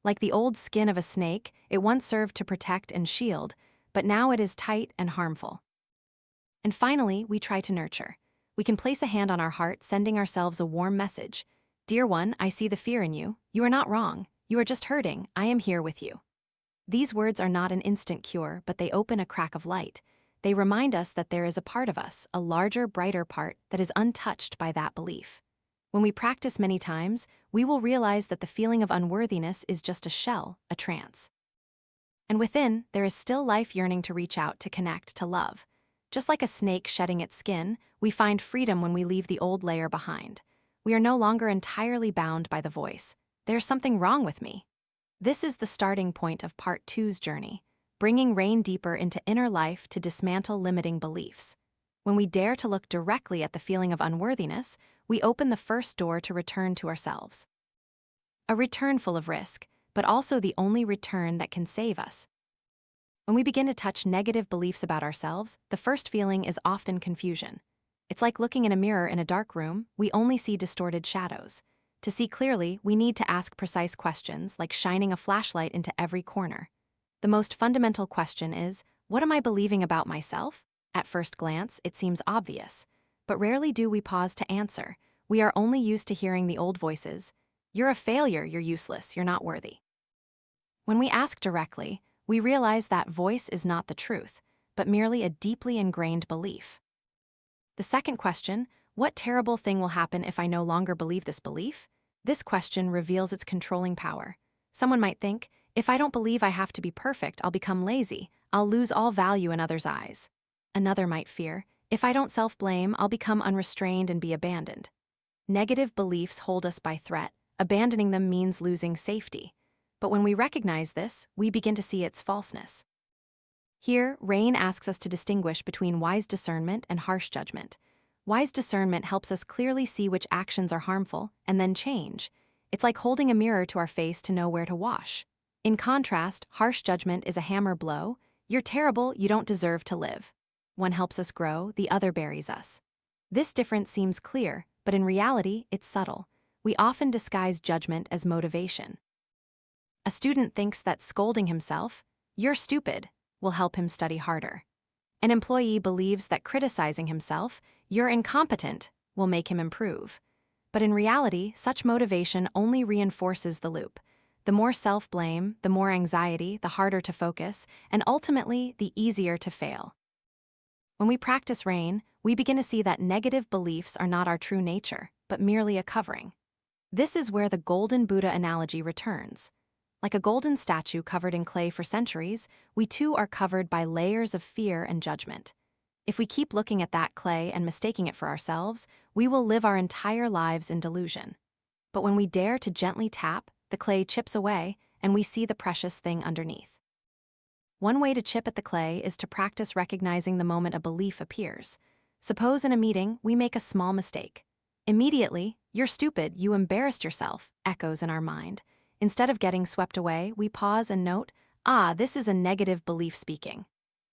Like the old skin of a snake, it once served to protect and shield, but now it is tight and harmful. And finally, we try to nurture. We can place a hand on our heart, sending ourselves a warm message. Dear one, I see the fear in you. You are not wrong. You are just hurting. I am here with you. These words are not an instant cure, but they open a crack of light. They remind us that there is a part of us, a larger, brighter part, that is untouched by that belief. When we practice many times, we will realize that the feeling of unworthiness is just a shell, a trance. And within, there is still life yearning to reach out, to connect, to love. Just like a snake shedding its skin, we find freedom when we leave the old layer behind. We are no longer entirely bound by the voice. There's something wrong with me. This is the starting point of Part 2's journey, bringing rain deeper into inner life to dismantle limiting beliefs. When we dare to look directly at the feeling of unworthiness, we open the first door to return to ourselves. A return full of risk, but also the only return that can save us. When we begin to touch negative beliefs about ourselves, the first feeling is often confusion. It's like looking in a mirror in a dark room, we only see distorted shadows. To see clearly, we need to ask precise questions, like shining a flashlight into every corner. The most fundamental question is, what am I believing about myself? At first glance, it seems obvious, but rarely do we pause to answer. We are only used to hearing the old voices. You're a failure, you're useless, you're not worthy. When we ask directly, we realize that voice is not the truth, but merely a deeply ingrained belief. The second question, what terrible thing will happen if I no longer believe this belief? This question reveals its controlling power. Someone might think, if I don't believe I have to be perfect, I'll become lazy, I'll lose all value in others' eyes. Another might fear, if I don't self-blame, I'll become unrestrained and be abandoned. Negative beliefs hold us by threat. Abandoning them means losing safety. But when we recognize this, we begin to see its falseness. Here, Rain asks us to distinguish between wise discernment and harsh judgment. Wise discernment helps us clearly see which actions are harmful and then change. It's like holding a mirror to our face to know where to wash. In contrast, harsh judgment is a hammer blow. You're terrible, you don't deserve to live. One helps us grow, the other buries us. This difference seems clear, but in reality, it's subtle. We often disguise judgment as motivation. A student thinks that scolding himself, "You're stupid," will help him study harder. An employee believes that criticizing himself, "You're incompetent," will make him improve. But in reality, such motivation only reinforces the loop. The more self-blame, the more anxiety, the harder to focus, and ultimately, the easier to fail. When we practice Rain, we begin to see that negative beliefs are not our true nature, but merely a covering. This is where the golden Buddha analogy returns. Like a golden statue covered in clay for centuries, we too are covered by layers of fear and judgment. If we keep looking at that clay and mistaking it for ourselves, we will live our entire lives in delusion. But when we dare to gently tap, the clay chips away, and we see the precious thing underneath. One way to chip at the clay is to practice recognizing the moment a belief appears. Suppose in a meeting, we make a small mistake. Immediately, "You're stupid, you embarrassed yourself," echoes in our mind. Instead of getting swept away, we pause and note, this is a negative belief speaking.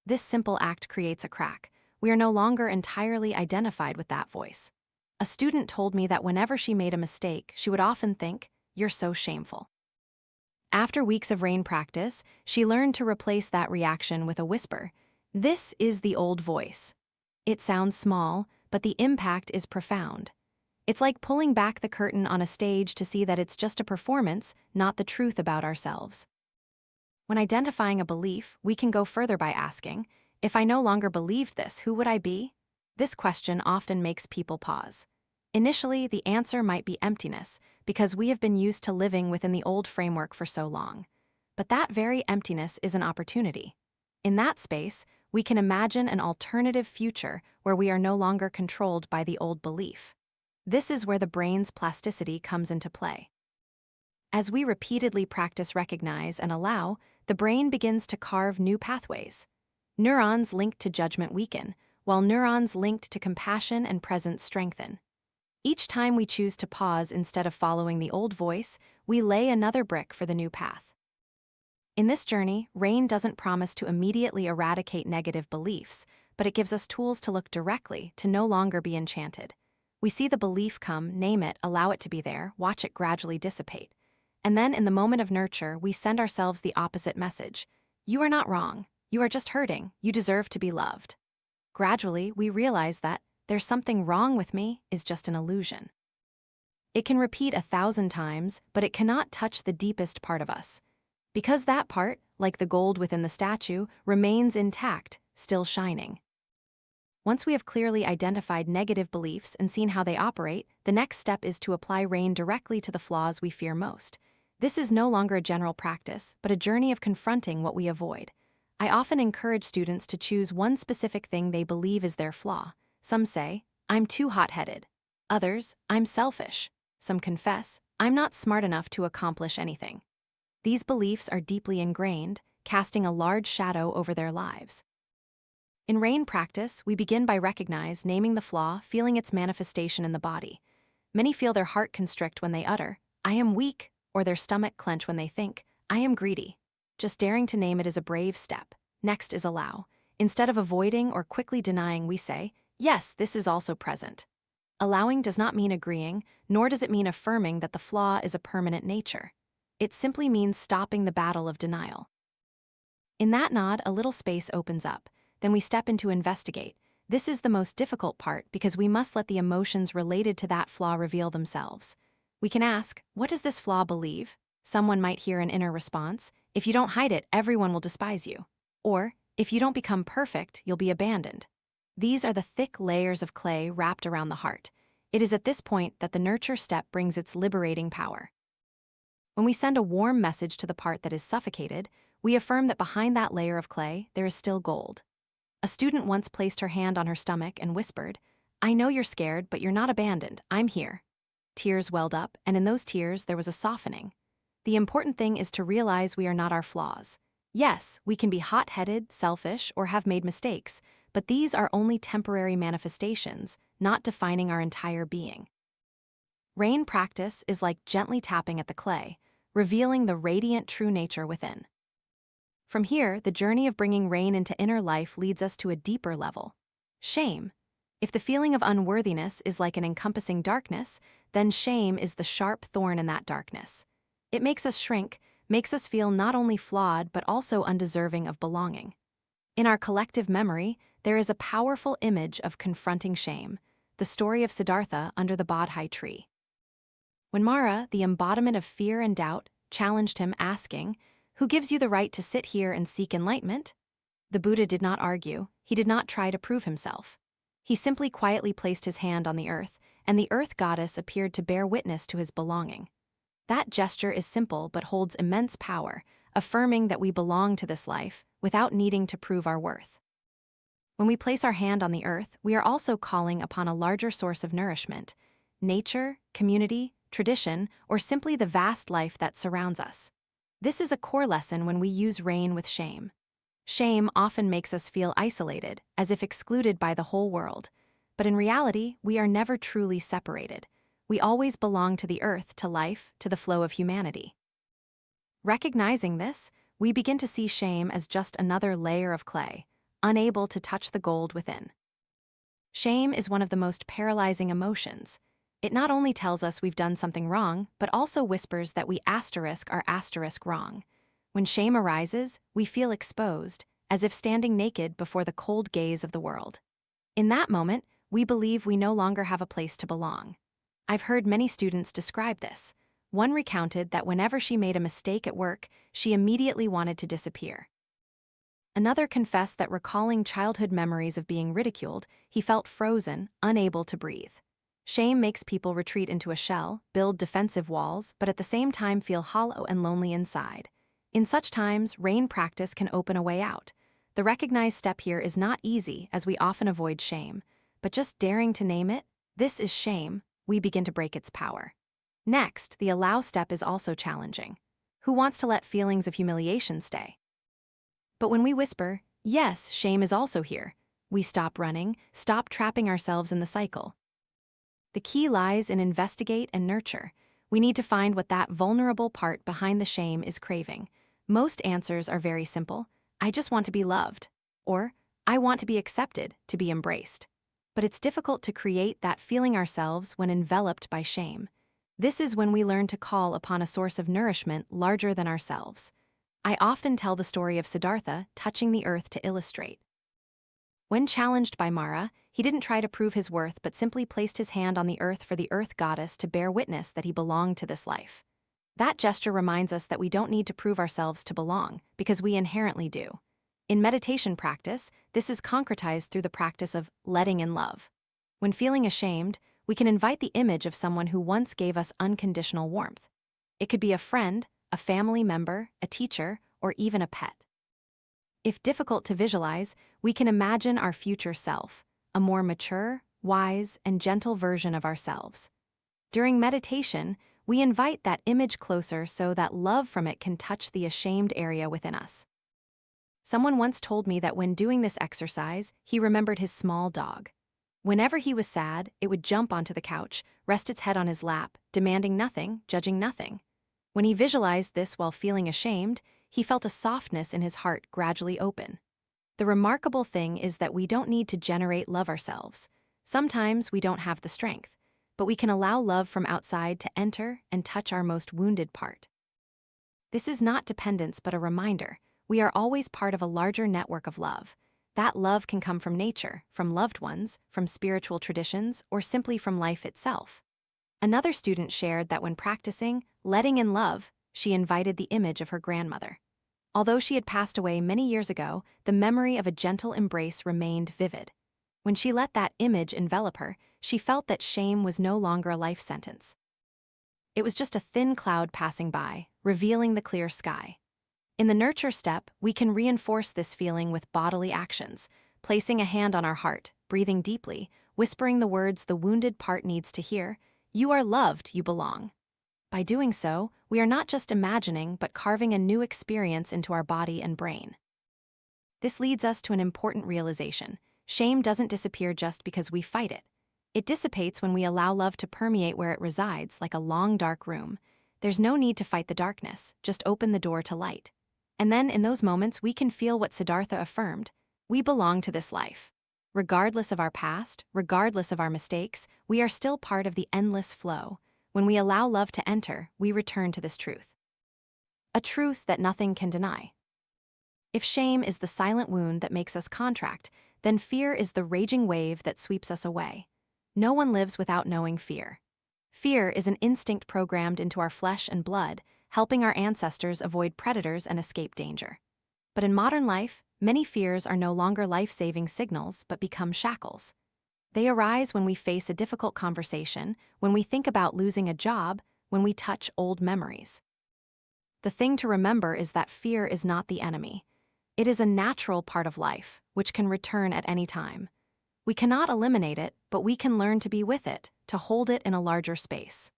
This simple act creates a crack. We are no longer entirely identified with that voice. A student told me that whenever she made a mistake, she would often think, "You're so shameful." After weeks of rain practice, she learned to replace that reaction with a whisper. "This is the old voice." It sounds small, but the impact is profound. It's like pulling back the curtain on a stage to see that it's just a performance, not the truth about ourselves. When identifying a belief, we can go further by asking, "If I no longer believed this, who would I be?" This question often makes people pause. Initially, the answer might be emptiness, because we have been used to living within the old framework for so long. But that very emptiness is an opportunity. In that space, we can imagine an alternative future where we are no longer controlled by the old belief. This is where the brain's plasticity comes into play. As we repeatedly practice recognize and allow, the brain begins to carve new pathways. Neurons linked to judgment weaken, while neurons linked to compassion and presence strengthen. Each time we choose to pause instead of following the old voice, we lay another brick for the new path. In this journey, RAIN doesn't promise to immediately eradicate negative beliefs, but it gives us tools to look directly, to no longer be enchanted. We see the belief come, name it, allow it to be there, watch it gradually dissipate. And then in the moment of nurture, we send ourselves the opposite message. "You are not wrong. You are just hurting. You deserve to be loved." Gradually, we realize that "there's something wrong with me" is just an illusion. It can repeat 1,000 times, but it cannot touch the deepest part of us. Because that part, like the gold within the statue, remains intact, still shining. Once we have clearly identified negative beliefs and seen how they operate, the next step is to apply RAIN directly to the flaws we fear most. This is no longer a general practice, but a journey of confronting what we avoid. I often encourage students to choose one specific thing they believe is their flaw. Some say, "I'm too hot-headed." Others, "I'm selfish." Some confess, "I'm not smart enough to accomplish anything." These beliefs are deeply ingrained, casting a large shadow over their lives. In RAIN practice, we begin by naming the flaw, feeling its manifestation in the body. Many feel their heart constrict when they utter, "I am weak," or their stomach clench when they think, "I am greedy." Just daring to name it is a brave step. Next is allow. Instead of avoiding or quickly denying, we say, "Yes, this is also present." Allowing does not mean agreeing, nor does it mean affirming that the flaw is a permanent nature. It simply means stopping the battle of denial. In that nod, a little space opens up. Then we step into investigate. This is the most difficult part because we must let the emotions related to that flaw reveal themselves. We can ask, "What does this flaw believe?" Someone might hear an inner response, "If you don't hide it, everyone will despise you." Or, "If you don't become perfect, you'll be abandoned." These are the thick layers of clay wrapped around the heart. It is at this point that the nurture step brings its liberating power. When we send a warm message to the part that is suffocated, we affirm that behind that layer of clay, there is still gold. A student once placed her hand on her stomach and whispered, "I know you're scared, but you're not abandoned. I'm here." Tears welled up, and in those tears there was a softening. The important thing is to realize we are not our flaws. Yes, we can be hot-headed, selfish, or have made mistakes, but these are only temporary manifestations, not defining our entire being. RAIN practice is like gently tapping at the clay, revealing the radiant true nature within. From here, the journey of bringing RAIN into inner life leads us to a deeper level. Shame. If the feeling of unworthiness is like an encompassing darkness, then shame is the sharp thorn in that darkness. It makes us shrink, makes us feel not only flawed but also undeserving of belonging. In our collective memory, there is a powerful image of confronting shame, the story of Siddhartha under the Bodhi tree. When Mara, the embodiment of fear and doubt, challenged him, asking, "Who gives you the right to sit here and seek enlightenment?" The Buddha did not argue, he did not try to prove himself. He simply quietly placed his hand on the earth, and the earth goddess appeared to bear witness to his belonging. That gesture is simple but holds immense power, affirming that we belong to this life without needing to prove our worth. When we place our hand on the earth, we are also calling upon a larger source of nourishment: nature, community, tradition, or simply the vast life that surrounds us. This is a core lesson when we use RAIN with shame. Shame often makes us feel isolated, as if excluded by the whole world. But in reality, we are never truly separated. We always belong to the earth, to life, to the flow of humanity. Recognizing this, we begin to see shame as just another layer of clay, unable to touch the gold within. Shame is one of the most paralyzing emotions. It not only tells us we've done something wrong, but also whispers that we are wrong. When shame arises, we feel exposed, as if standing naked before the cold gaze of the world. In that moment, we believe we no longer have a place to belong. I've heard many students describe this. One recounted that whenever she made a mistake at work, she immediately wanted to disappear. Another confessed that recalling childhood memories of being ridiculed, he felt frozen, unable to breathe. Shame makes people retreat into a shell, build defensive walls, but at the same time feel hollow and lonely inside. In such times, rain practice can open a way out. The recognized step here is not easy, as we often avoid shame, but just daring to name it, this is shame, we begin to break its power. Next, the allow step is also challenging. Who wants to let feelings of humiliation stay? But when we whisper, yes, shame is also here, we stop running, stop trapping ourselves in the cycle. The key lies in investigate and nurture. We need to find what that vulnerable part behind the shame is craving. Most answers are very simple. I just want to be loved. Or, I want to be accepted, to be embraced. But it's difficult to create that feeling ourselves when enveloped by shame. This is when we learn to call upon a source of nourishment larger than ourselves. I often tell the story of Siddhartha touching the earth to illustrate. When challenged by Mara, he didn't try to prove his worth but simply placed his hand on the earth for the earth goddess to bear witness that he belonged to this life. That gesture reminds us that we don't need to prove ourselves to belong, because we inherently do. In meditation practice, this is concretized through the practice of letting in love. When feeling ashamed, we can invite the image of someone who once gave us unconditional warmth. It could be a friend, a family member, a teacher, or even a pet. If difficult to visualize, we can imagine our future self, a more mature, wise, and gentle version of ourselves. During meditation, we invite that image closer so that love from it can touch the ashamed area within us. Someone once told me that when doing this exercise, he remembered his small dog. Whenever he was sad, it would jump onto the couch, rest its head on his lap, demanding nothing, judging nothing. When he visualized this while feeling ashamed, he felt a softness in his heart gradually open. The remarkable thing is that we don't need to generate love ourselves. Sometimes we don't have the strength, but we can allow love from outside to enter and touch our most wounded part. This is not dependence but a reminder. We are always part of a larger network of love. That love can come from nature, from loved ones, from spiritual traditions, or simply from life itself. Another student shared that when practicing letting in love, she invited the image of her grandmother. Although she had passed away many years ago, the memory of a gentle embrace remained vivid. When she let that image envelop her, she felt that shame was no longer a life sentence. It was just a thin cloud passing by, revealing the clear sky. In the nurture step, we can reinforce this feeling with bodily actions, placing a hand on our heart, breathing deeply, whispering the words the wounded part needs to hear, "You are loved, you belong." By doing so, we are not just imagining but carving a new experience into our body and brain. This leads us to an important realization. Shame doesn't disappear just because we fight it. It dissipates when we allow love to permeate where it resides, like a long, dark room. There's no need to fight the darkness, just open the door to light. And then, in those moments, we can feel what Siddhartha affirmed. We belong to this life. Regardless of our past, regardless of our mistakes, we are still part of the endless flow. When we allow love to enter, we return to this truth. A truth that nothing can deny. If shame is the silent wound that makes us contract, then fear is the raging wave that sweeps us away. No one lives without knowing fear. Fear is an instinct programmed into our flesh and blood, helping our ancestors avoid predators and escape danger. But in modern life, many fears are no longer life-saving signals but become shackles. They arise when we face a difficult conversation, when we think about losing a job, when we touch old memories. The thing to remember is that fear is not the enemy. It is a natural part of life, which can return at any time. We cannot eliminate it, but we can learn to be with it, to hold it in a larger space.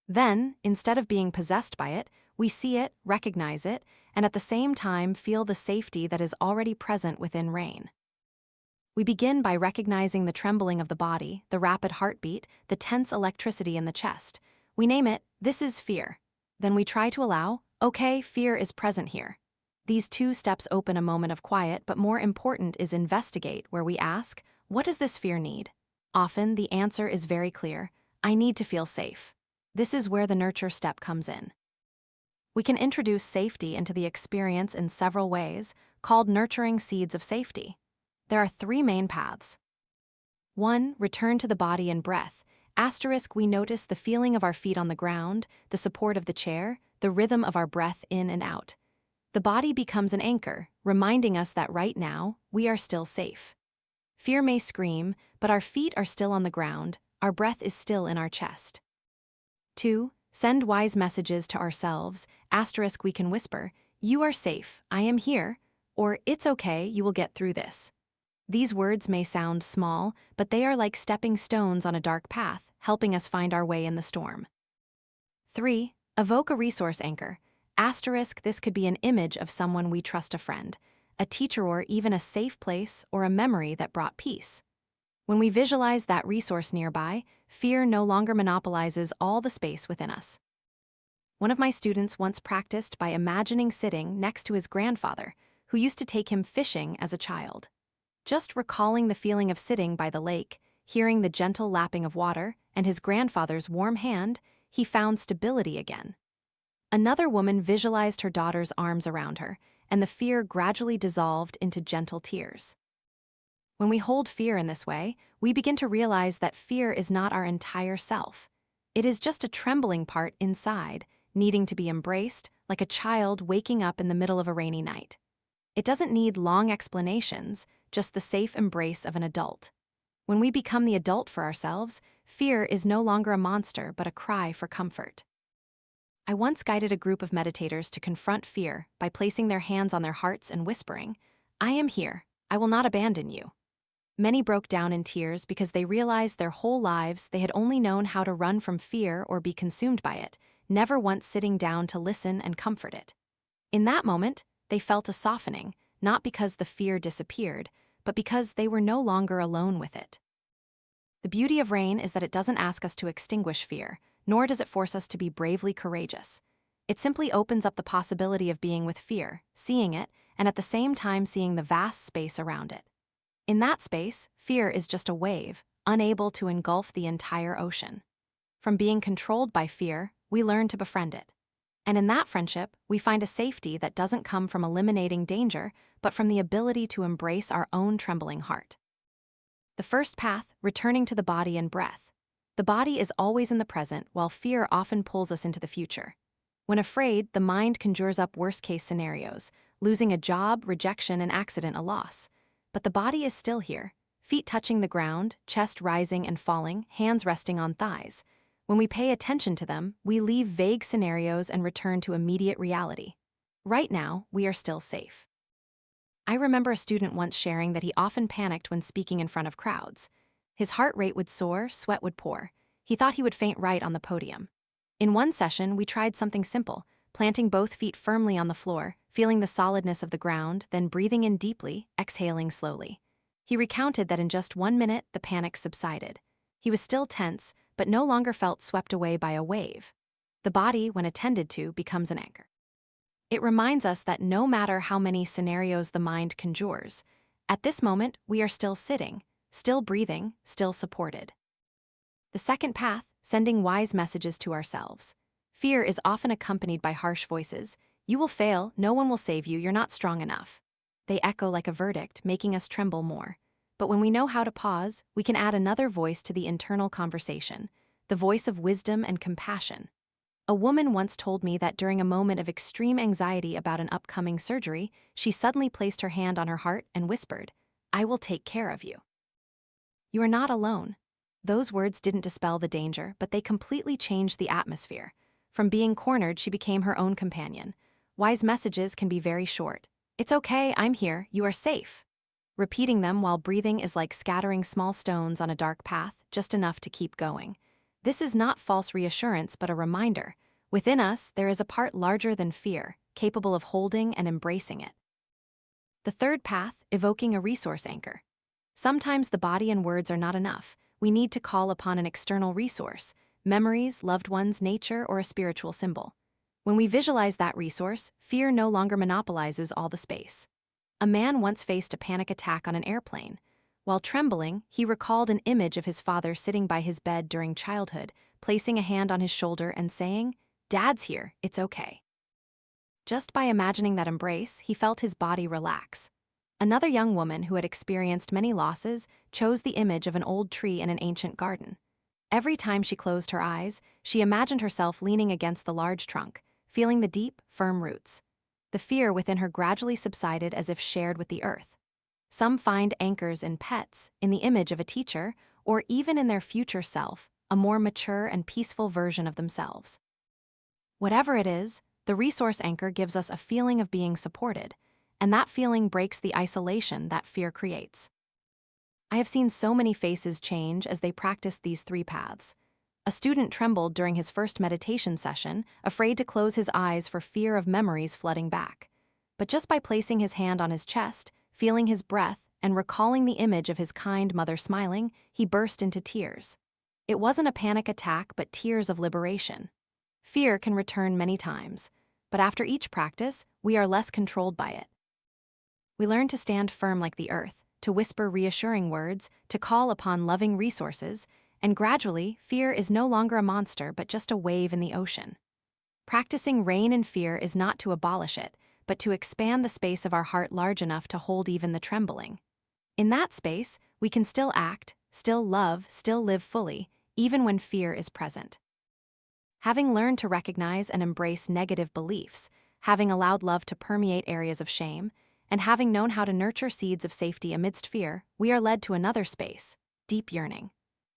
Then, instead of being possessed by it, we see it, recognize it, and at the same time feel the safety that is already present within rain. We begin by recognizing the trembling of the body, the rapid heartbeat, the tense electricity in the chest. We name it, "This is fear." Then we try to allow, "Okay, fear is present here." These two steps open a moment of quiet, but more important is investigate, where we ask, "What does this fear need?" Often, the answer is very clear, "I need to feel safe." This is where the nurture step comes in. We can introduce safety into the experience in several ways, called nurturing seeds of safety. There are three main paths. 1. Return to the body and breath. We notice the feeling of our feet on the ground, the support of the chair, the rhythm of our breath in and out. The body becomes an anchor, reminding us that right now, we are still safe. Fear may scream, but our feet are still on the ground, our breath is still in our chest. 2. Send wise messages to ourselves. We can whisper, "You are safe, I am here," or "It's okay, you will get through this." These words may sound small, but they are like stepping stones on a dark path, helping us find our way in the storm. 3. Evoke a resource anchor. This could be an image of someone we trust, a friend, a teacher, or even a safe place or a memory that brought peace. When we visualize that resource nearby, fear no longer monopolizes all the space within us. One of my students once practiced by imagining sitting next to his grandfather, who used to take him fishing as a child. Just recalling the feeling of sitting by the lake, hearing the gentle lapping of water, and his grandfather's warm hand, he found stability again. Another woman visualized her daughter's arms around her, and the fear gradually dissolved into gentle tears. When we hold fear in this way, we begin to realize that fear is not our entire self. It is just a trembling part inside, needing to be embraced, like a child waking up in the middle of a rainy night. It doesn't need long explanations, just the safe embrace of an adult. When we become the adult for ourselves, fear is no longer a monster but a cry for comfort. I once guided a group of meditators to confront fear by placing their hands on their hearts and whispering, "I am here, I will not abandon you." Many broke down in tears because they realized their whole lives they had only known how to run from fear or be consumed by it, never once sitting down to listen and comfort it. In that moment, they felt a softening, not because the fear disappeared, but because they were no longer alone with it. The beauty of rain is that it doesn't ask us to extinguish fear, nor does it force us to be bravely courageous. It simply opens up the possibility of being with fear, seeing it, and at the same time seeing the vast space around it. In that space, fear is just a wave, unable to engulf the entire ocean. From being controlled by fear, we learn to befriend it. And in that friendship, we find a safety that doesn't come from eliminating danger, but from the ability to embrace our own trembling heart. The first path, returning to the body and breath. The body is always in the present, while fear often pulls us into the future. When afraid, the mind conjures up worst-case scenarios, losing a job, rejection, an accident, a loss. But the body is still here, feet touching the ground, chest rising and falling, hands resting on thighs. When we pay attention to them, we leave vague scenarios and return to immediate reality. Right now, we are still safe. I remember a student once sharing that he often panicked when speaking in front of crowds. His heart rate would soar, sweat would pour. He thought he would faint right on the podium. In one session, we tried something simple, planting both feet firmly on the floor, feeling the solidness of the ground, then breathing in deeply, exhaling slowly. He recounted that in just 1 minute, the panic subsided. He was still tense, but no longer felt swept away by a wave. The body, when attended to, becomes an anchor. It reminds us that no matter how many scenarios the mind conjures, at this moment, we are still sitting, still breathing, still supported. The second path, sending wise messages to ourselves. Fear is often accompanied by harsh voices. "You will fail, no one will save you, you're not strong enough." They echo like a verdict, making us tremble more. But when we know how to pause, we can add another voice to the internal conversation, the voice of wisdom and compassion. A woman once told me that during a moment of extreme anxiety about an upcoming surgery, she suddenly placed her hand on her heart and whispered, "I will take care of you." You are not alone. Those words didn't dispel the danger, but they completely changed the atmosphere. From being cornered, she became her own companion. Wise messages can be very short. "It's okay, I'm here, you are safe." Repeating them while breathing is like scattering small stones on a dark path, just enough to keep going. This is not false reassurance, but a reminder. Within us, there is a part larger than fear, capable of holding and embracing it. The third path, evoking a resource anchor. Sometimes the body and words are not enough. We need to call upon an external resource: memories, loved ones, nature, or a spiritual symbol. When we visualize that resource, fear no longer monopolizes all the space. A man once faced a panic attack on an airplane. While trembling, he recalled an image of his father sitting by his bed during childhood, placing a hand on his shoulder and saying, "Dad's here, it's okay." Just by imagining that embrace, he felt his body relax. Another young woman who had experienced many losses chose the image of an old tree in an ancient garden. Every time she closed her eyes, she imagined herself leaning against the large trunk, feeling the deep, firm roots. The fear within her gradually subsided as if shared with the earth. Some find anchors in pets, in the image of a teacher, or even in their future self, a more mature and peaceful version of themselves. Whatever it is, the resource anchor gives us a feeling of being supported, and that feeling breaks the isolation that fear creates. I have seen so many faces change as they practiced these three paths. A student trembled during his first meditation session, afraid to close his eyes for fear of memories flooding back. But just by placing his hand on his chest, feeling his breath, and recalling the image of his kind mother smiling, he burst into tears. It wasn't a panic attack, but tears of liberation. Fear can return many times, but after each practice, we are less controlled by it. We learn to stand firm like the earth, to whisper reassuring words, to call upon loving resources, and gradually, fear is no longer a monster but just a wave in the ocean. Practicing rein in fear is not to abolish it, but to expand the space of our heart large enough to hold even the trembling. In that space, we can still act, still love, still live fully, even when fear is present. Having learned to recognize and embrace negative beliefs, having allowed love to permeate areas of shame, and having known how to nurture seeds of safety amidst fear, we are led to another space: deep yearning.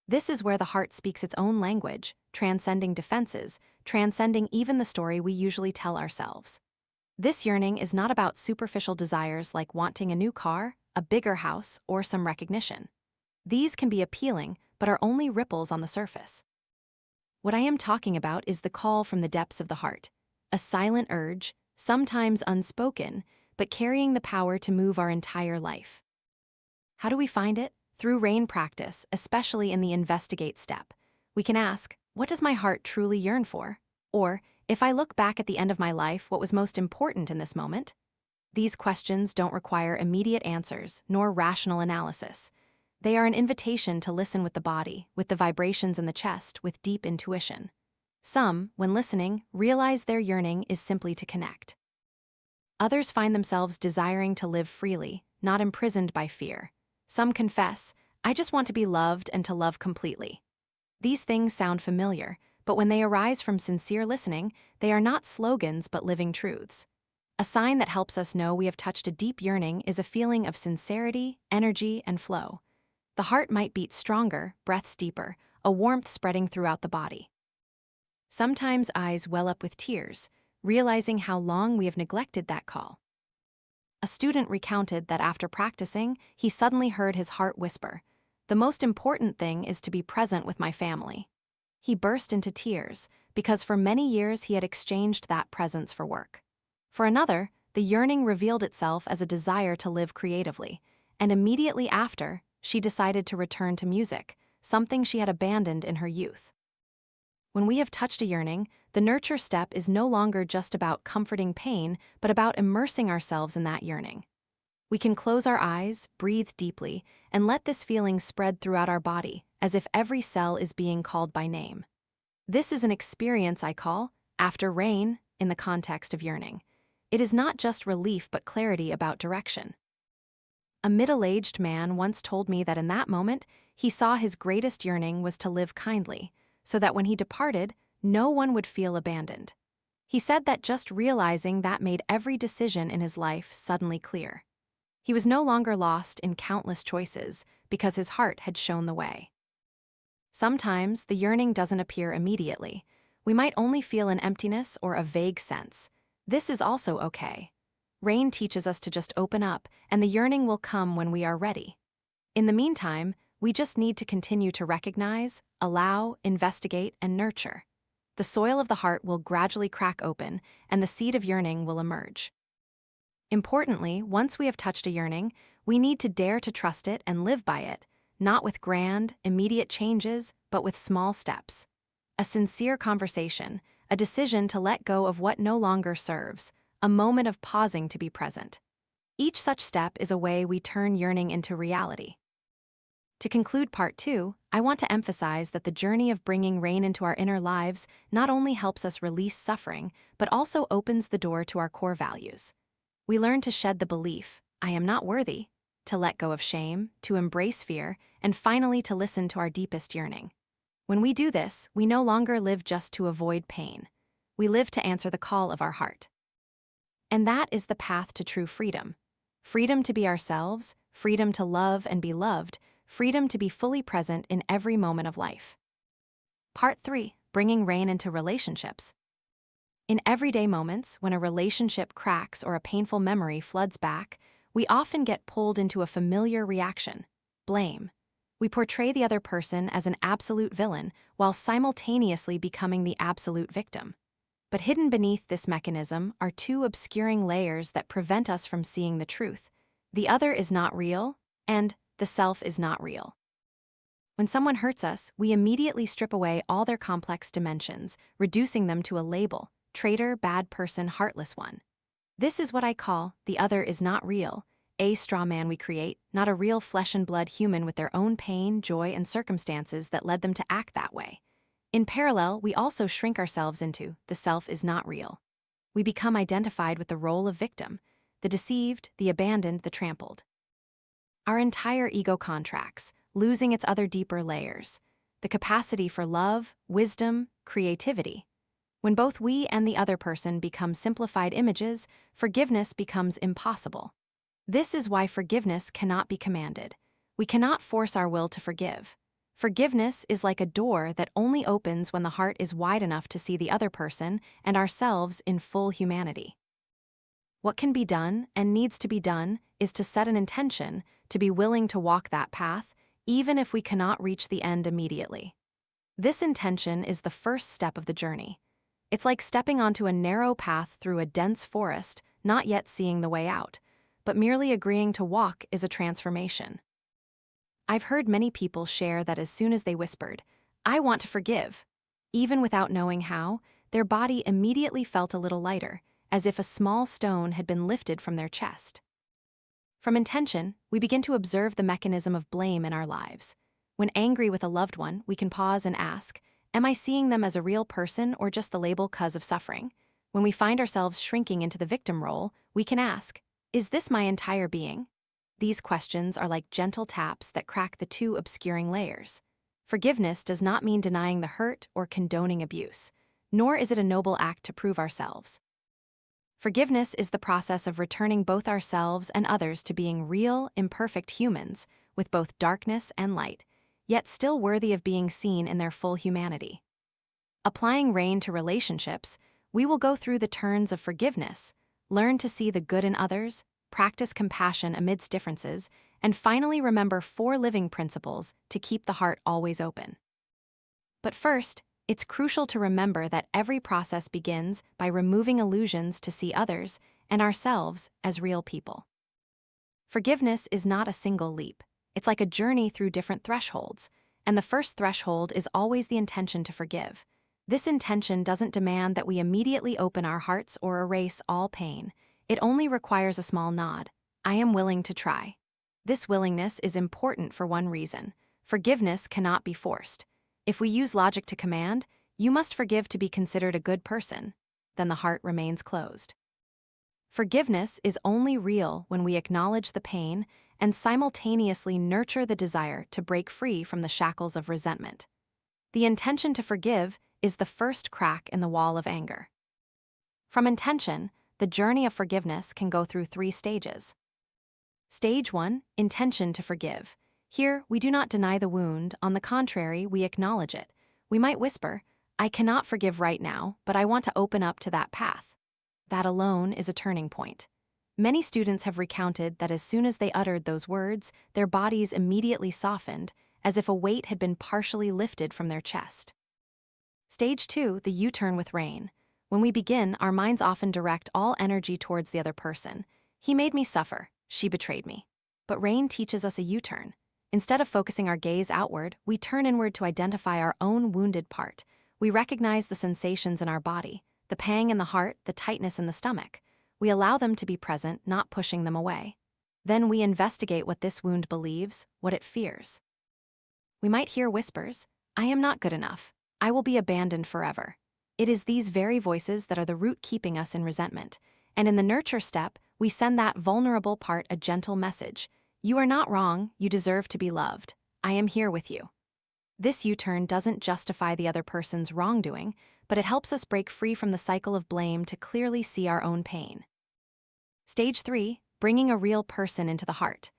This is where the heart speaks its own language, transcending defenses, transcending even the story we usually tell ourselves. This yearning is not about superficial desires like wanting a new car, a bigger house, or some recognition. These can be appealing, but are only ripples on the surface. What I am talking about is the call from the depths of the heart, a silent urge, sometimes unspoken, but carrying the power to move our entire life. How do we find it? Through rain practice, especially in the investigate step. We can ask, what does my heart truly yearn for? Or, if I look back at the end of my life, what was most important in this moment? These questions don't require immediate answers, nor rational analysis. They are an invitation to listen with the body, with the vibrations in the chest, with deep intuition. Some, when listening, realize their yearning is simply to connect. Others find themselves desiring to live freely, not imprisoned by fear. Some confess, "I just want to be loved and to love completely." These things sound familiar, but when they arise from sincere listening, they are not slogans but living truths. A sign that helps us know we have touched a deep yearning is a feeling of sincerity, energy, and flow. The heart might beat stronger, breaths deeper, a warmth spreading throughout the body. Sometimes eyes well up with tears, realizing how long we have neglected that call. A student recounted that after practicing, he suddenly heard his heart whisper, "The most important thing is to be present with my family." He burst into tears, because for many years he had exchanged that presence for work. For another, the yearning revealed itself as a desire to live creatively, and immediately after, she decided to return to music, something she had abandoned in her youth. When we have touched a yearning, the nurture step is no longer just about comforting pain, but about immersing ourselves in that yearning. We can close our eyes, breathe deeply, and let this feeling spread throughout our body, as if every cell is being called by name. This is an experience I call after rain in the context of yearning. It is not just relief but clarity about direction. A middle-aged man once told me that in that moment, he saw his greatest yearning was to live kindly, so that when he departed, no one would feel abandoned. He said that just realizing that made every decision in his life suddenly clear. He was no longer lost in countless choices because his heart had shown the way. Sometimes the yearning doesn't appear immediately. We might only feel an emptiness or a vague sense. This is also okay. Rain teaches us to just open up, and the yearning will come when we are ready. In the meantime, we just need to continue to recognize, allow, investigate, and nurture. The soil of the heart will gradually crack open, and the seed of yearning will emerge. Importantly, once we have touched a yearning, we need to dare to trust it and live by it, not with grand, immediate changes, but with small steps. A sincere conversation, a decision to let go of what no longer serves, a moment of pausing to be present. Each such step is a way we turn yearning into reality. To conclude part 2, I want to emphasize that the journey of bringing rain into our inner lives not only helps us release suffering, but also opens the door to our core values. We learn to shed the belief, I am not worthy, to let go of shame, to embrace fear, and finally to listen to our deepest yearning. When we do this, we no longer live just to avoid pain. We live to answer the call of our heart. And that is the path to true freedom. Freedom to be ourselves, freedom to love and be loved, freedom to be fully present in every moment of life. Part 3, bringing rain into relationships. In everyday moments, when a relationship cracks or a painful memory floods back, we often get pulled into a familiar reaction: blame. We portray the other person as an absolute villain while simultaneously becoming the absolute victim. But hidden beneath this mechanism are two obscuring layers that prevent us from seeing the truth. The other is not real, and the self is not real. When someone hurts us, we immediately strip away all their complex dimensions, reducing them to a label: traitor, bad person, heartless one. This is what I call the other is not real, a straw man we create, not a real flesh and blood human with their own pain, joy, and circumstances that led them to act that way. In parallel, we also shrink ourselves into the self is not real. We become identified with the role of victim, the deceived, the abandoned, the trampled. Our entire ego contracts, losing its other deeper layers, the capacity for love, wisdom, creativity. When both we and the other person become simplified images, forgiveness becomes impossible. This is why forgiveness cannot be commanded. We cannot force our will to forgive. Forgiveness is like a door that only opens when the heart is wide enough to see the other person and ourselves in full humanity. What can be done and needs to be done is to set an intention, to be willing to walk that path, even if we cannot reach the end immediately. This intention is the first step of the journey. It's like stepping onto a narrow path through a dense forest, not yet seeing the way out, but merely agreeing to walk is a transformation. I've heard many people share that as soon as they whispered, "I want to forgive," even without knowing how, their body immediately felt a little lighter, as if a small stone had been lifted from their chest. From intention, we begin to observe the mechanism of blame in our lives. When angry with a loved one, we can pause and ask, am I seeing them as a real person or just the label cause of suffering? When we find ourselves shrinking into the victim role, we can ask, is this my entire being? These questions are like gentle taps that crack the two obscuring layers. Forgiveness does not mean denying the hurt or condoning abuse, nor is it a noble act to prove ourselves. Forgiveness is the process of returning both ourselves and others to being real, imperfect humans, with both darkness and light, yet still worthy of being seen in their full humanity. Applying rain to relationships, we will go through the turns of forgiveness, learn to see the good in others, practice compassion amidst differences, and finally remember 4 living principles to keep the heart always open. But first, it's crucial to remember that every process begins by removing illusions to see others and ourselves as real people. Forgiveness is not a single leap. It's like a journey through different thresholds, and the first threshold is always the intention to forgive. This intention doesn't demand that we immediately open our hearts or erase all pain. It only requires a small nod. I am willing to try. This willingness is important for one reason. Forgiveness cannot be forced. If we use logic to command, you must forgive to be considered a good person, then the heart remains closed. Forgiveness is only real when we acknowledge the pain and simultaneously nurture the desire to break free from the shackles of resentment. The intention to forgive is the first crack in the wall of anger. From intention, the journey of forgiveness can go through 3 stages. Stage 1, intention to forgive. Here, we do not deny the wound, on the contrary, we acknowledge it. We might whisper, I cannot forgive right now, but I want to open up to that path. That alone is a turning point. Many students have recounted that as soon as they uttered those words, their bodies immediately softened, as if a weight had been partially lifted from their chest. Stage 2, the U-turn with rain. When we begin, our minds often direct all energy towards the other person. He made me suffer. She betrayed me. But rain teaches us a U-turn. Instead of focusing our gaze outward, we turn inward to identify our own wounded part. We recognize the sensations in our body, the pang in the heart, the tightness in the stomach. We allow them to be present, not pushing them away. Then we investigate what this wound believes, what it fears. We might hear whispers, "I am not good enough. I will be abandoned forever." It is these very voices that are the root keeping us in resentment. And in the nurture step, we send that vulnerable part a gentle message. You are not wrong, you deserve to be loved. I am here with you. This U-turn doesn't justify the other person's wrongdoing, but it helps us break free from the cycle of blame to clearly see our own pain. Stage 3, bringing a real person into the heart.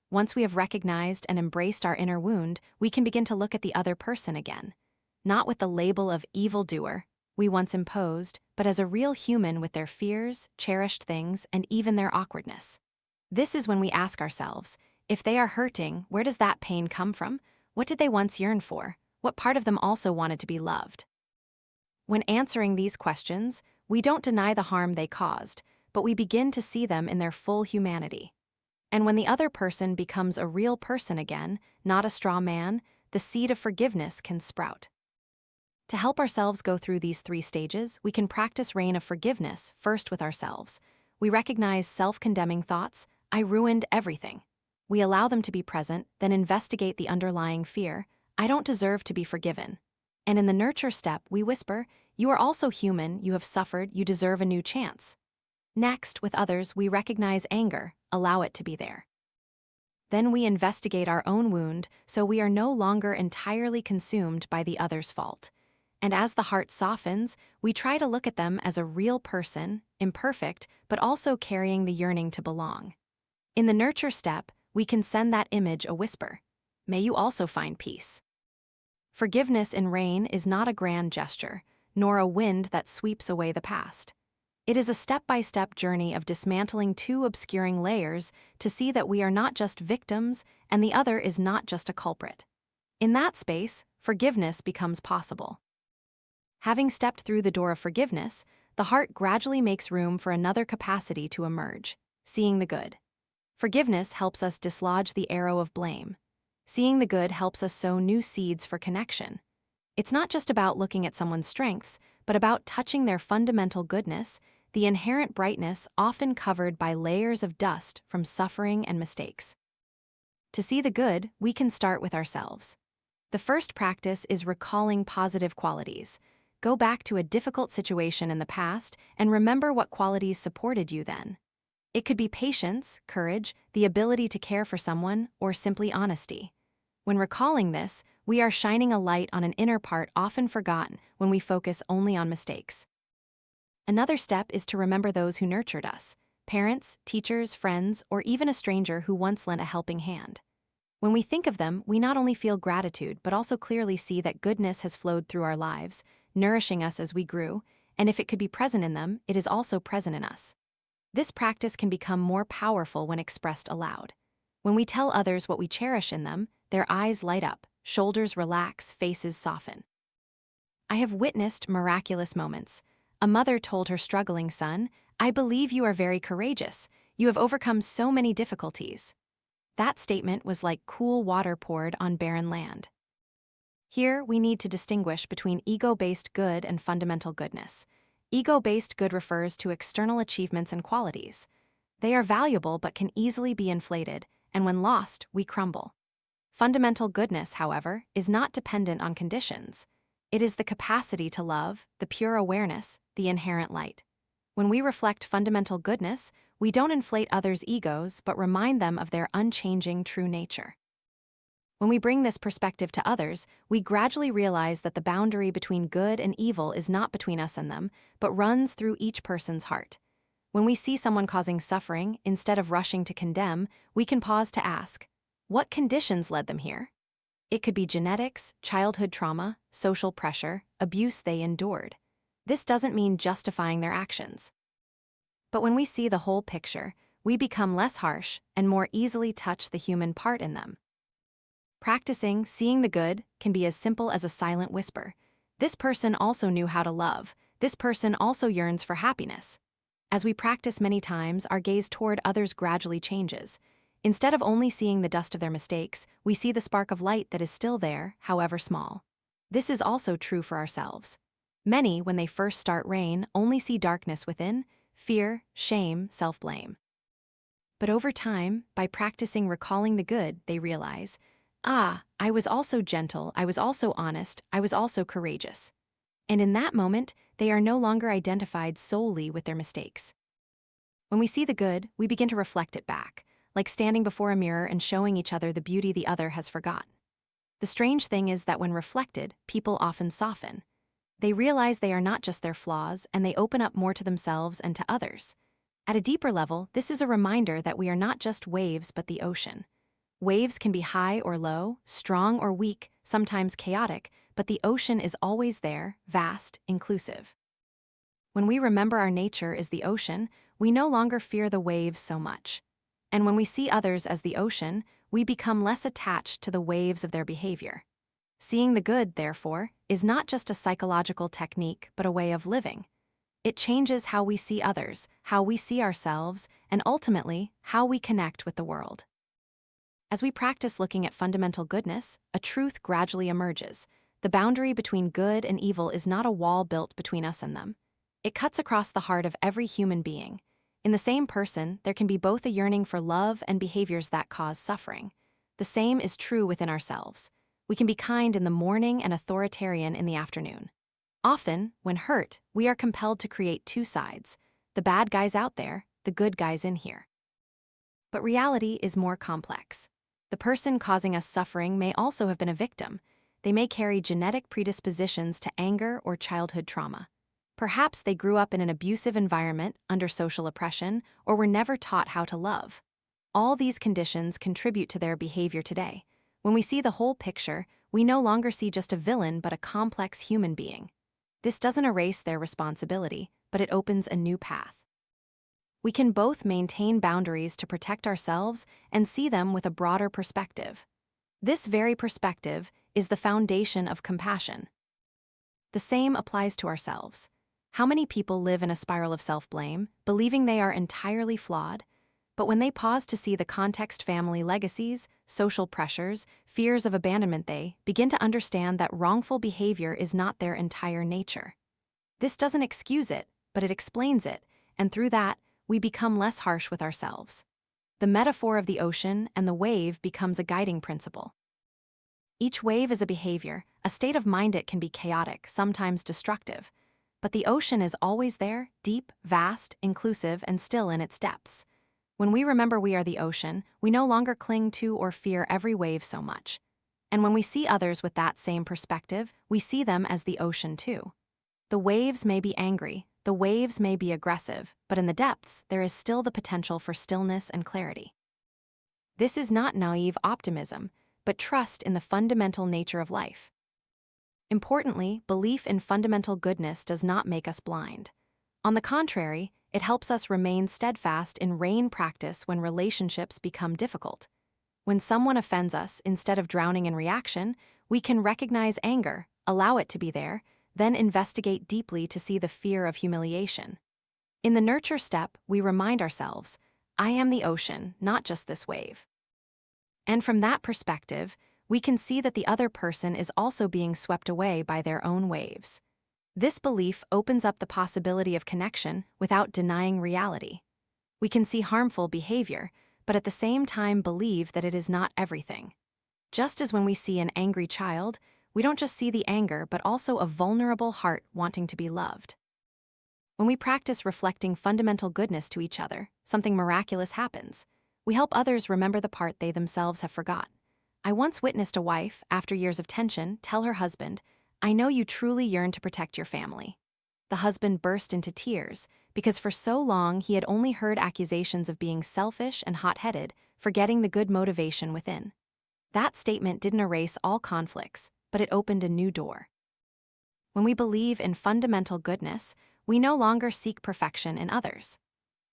Once we have recognized and embraced our inner wound, we can begin to look at the other person again. Not with the label of evildoer we once imposed, but as a real human with their fears, cherished things, and even their awkwardness. This is when we ask ourselves, if they are hurting, where does that pain come from? What did they once yearn for? What part of them also wanted to be loved? When answering these questions, we don't deny the harm they caused, but we begin to see them in their full humanity. And when the other person becomes a real person again, not a straw man, the seed of forgiveness can sprout. To help ourselves go through these 3 stages, we can practice rain of forgiveness, first with ourselves. We recognize self-condemning thoughts, I ruined everything. We allow them to be present, then investigate the underlying fear, I don't deserve to be forgiven. And in the nurture step, we whisper, you are also human, you have suffered, you deserve a new chance. Next, with others, we recognize anger, allow it to be there. Then we investigate our own wound, so we are no longer entirely consumed by the other's fault. And as the heart softens, we try to look at them as a real person, imperfect, but also carrying the yearning to belong. In the nurture step, we can send that image a whisper. May you also find peace. Forgiveness in rain is not a grand gesture, nor a wind that sweeps away the past. It is a step-by-step journey of dismantling 2 obscuring layers to see that we are not just victims and the other is not just a culprit. In that space, forgiveness becomes possible. Having stepped through the door of forgiveness, the heart gradually makes room for another capacity to emerge, seeing the good. Forgiveness helps us dislodge the arrow of blame. Seeing the good helps us sow new seeds for connection. It's not just about looking at someone's strengths, but about touching their fundamental goodness, the inherent brightness often covered by layers of dust from suffering and mistakes. To see the good, we can start with ourselves. The first practice is recalling positive qualities. Go back to a difficult situation in the past and remember what qualities supported you then. It could be patience, courage, the ability to care for someone, or simply honesty. When recalling this, we are shining a light on an inner part often forgotten when we focus only on mistakes. Another step is to remember those who nurtured us, parents, teachers, friends, or even a stranger who once lent a helping hand. When we think of them, we not only feel gratitude but also clearly see that goodness has flowed through our lives, nourishing us as we grew, and if it could be present in them, it is also present in us. This practice can become more powerful when expressed aloud. When we tell others what we cherish in them, their eyes light up, shoulders relax, faces soften. I have witnessed miraculous moments. A mother told her struggling son, I believe you are very courageous. You have overcome so many difficulties. That statement was like cool water poured on barren land. Here, we need to distinguish between ego-based good and fundamental goodness. Ego-based good refers to external achievements and qualities. They are valuable but can easily be inflated, and when lost, we crumble. Fundamental goodness, however, is not dependent on conditions. It is the capacity to love, the pure awareness, the inherent light. When we reflect fundamental goodness, we don't inflate others' egos but remind them of their unchanging true nature. When we bring this perspective to others, we gradually realize that the boundary between good and evil is not between us and them, but runs through each person's heart. When we see someone causing suffering, instead of rushing to condemn, we can pause to ask, what conditions led them here? It could be genetics, childhood trauma, social pressure, abuse they endured. This doesn't mean justifying their actions. But when we see the whole picture, we become less harsh and more easily touch the human part in them. Practicing seeing the good can be as simple as a silent whisper. This person also knew how to love. This person also yearns for happiness. As we practice many times, our gaze toward others gradually changes. Instead of only seeing the dust of their mistakes, we see the spark of light that is still there, however small. This is also true for ourselves. Many, when they first start rain, only see darkness within, fear, shame, self-blame. But over time, by practicing recalling the good, they realize, I was also gentle, I was also honest, I was also courageous. And in that moment, they are no longer identified solely with their mistakes. When we see the good, we begin to reflect it back, like standing before a mirror and showing each other the beauty the other has forgotten. The strange thing is that when reflected, people often soften. They realize they are not just their flaws, and they open up more to themselves and to others. At a deeper level, this is a reminder that we are not just waves but the ocean. Waves can be high or low, strong or weak, sometimes chaotic, but the ocean is always there, vast, inclusive. When we remember our nature is the ocean, we no longer fear the waves so much. And when we see others as the ocean, we become less attached to the waves of their behavior. Seeing the good, therefore, is not just a psychological technique but a way of living. It changes how we see others, how we see ourselves, and ultimately, how we connect with the world. As we practice looking at fundamental goodness, a truth gradually emerges. The boundary between good and evil is not a wall built between us and them. It cuts across the heart of every human being. In the same person, there can be both a yearning for love and behaviors that cause suffering. The same is true within ourselves. We can be kind in the morning and authoritarian in the afternoon. Often, when hurt, we are compelled to create two sides, the bad guys out there, the good guys in here. But reality is more complex. The person causing us suffering may also have been a victim. They may carry genetic predispositions to anger or childhood trauma. Perhaps they grew up in an abusive environment, under social oppression, or were never taught how to love. All these conditions contribute to their behavior today. When we see the whole picture, we no longer see just a villain but a complex human being. This doesn't erase their responsibility, but it opens a new path. We can both maintain boundaries to protect ourselves and see them with a broader perspective. This very perspective is the foundation of compassion. The same applies to ourselves. How many people live in a spiral of self-blame, believing they are entirely flawed? But when they pause to see the context, family legacies, social pressures, fears of abandonment, they begin to understand that wrongful behavior is not their entire nature. This doesn't excuse it, but it explains it, and through that, we become less harsh with ourselves. The metaphor of the ocean and the wave becomes a guiding principle. Each wave is a behavior, a state of mind. It can be chaotic, sometimes destructive. But the ocean is always there, deep, vast, inclusive, and still in its depths. When we remember we are the ocean, we no longer cling to or fear every wave so much. And when we see others with that same perspective, we see them as the ocean too. The waves may be angry, the waves may be aggressive, but in the depths, there is still the potential for stillness and clarity. This is not naive optimism, but trust in the fundamental nature of life. Importantly, belief in fundamental goodness does not make us blind. On the contrary, it helps us remain steadfast in rainpractice when relationships become difficult. When someone offends us, instead of drowning in reaction, we can recognize anger, allow it to be there, then investigate deeply to see the fear of humiliation. In the nurture step, we remind ourselves, I am the ocean, not just this wave. And from that perspective, we can see that the other person is also being swept away by their own waves. This belief opens up the possibility of connection without denying reality. We can see harmful behavior, but at the same time believe that it is not everything. Just as when we see an angry child, we don't just see the anger but also a vulnerable heart wanting to be loved. When we practice reflecting fundamental goodness to each other, something miraculous happens. We help others remember the part they themselves have forgot. I once witnessed a wife, after years of tension, tell her husband, I know you truly yearn to protect your family. The husband burst into tears because for so long he had only heard accusations of being selfish and hot-headed, forgetting the good motivation within. That statement didn't erase all conflicts, but it opened a new door. When we believe in fundamental goodness, we no longer seek perfection in others.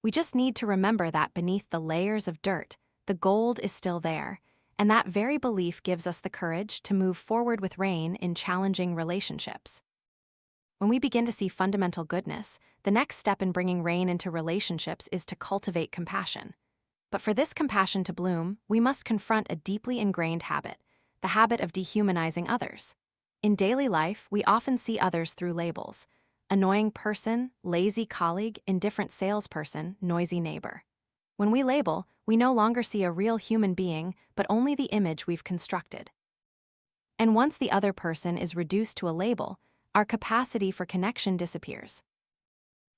We just need to remember that beneath the layers of dirt, the gold is still there, and that very belief gives us the courage to move forward with rain in challenging relationships. When we begin to see fundamental goodness, the next step in bringing rain into relationships is to cultivate compassion. But for this compassion to bloom, we must confront a deeply ingrained habit, the habit of dehumanizing others. In daily life, we often see others through labels: annoying person, lazy colleague, indifferent salesperson, noisy neighbor. When we label, we no longer see a real human being, but only the image we've constructed. And once the other person is reduced to a label, our capacity for connection disappears.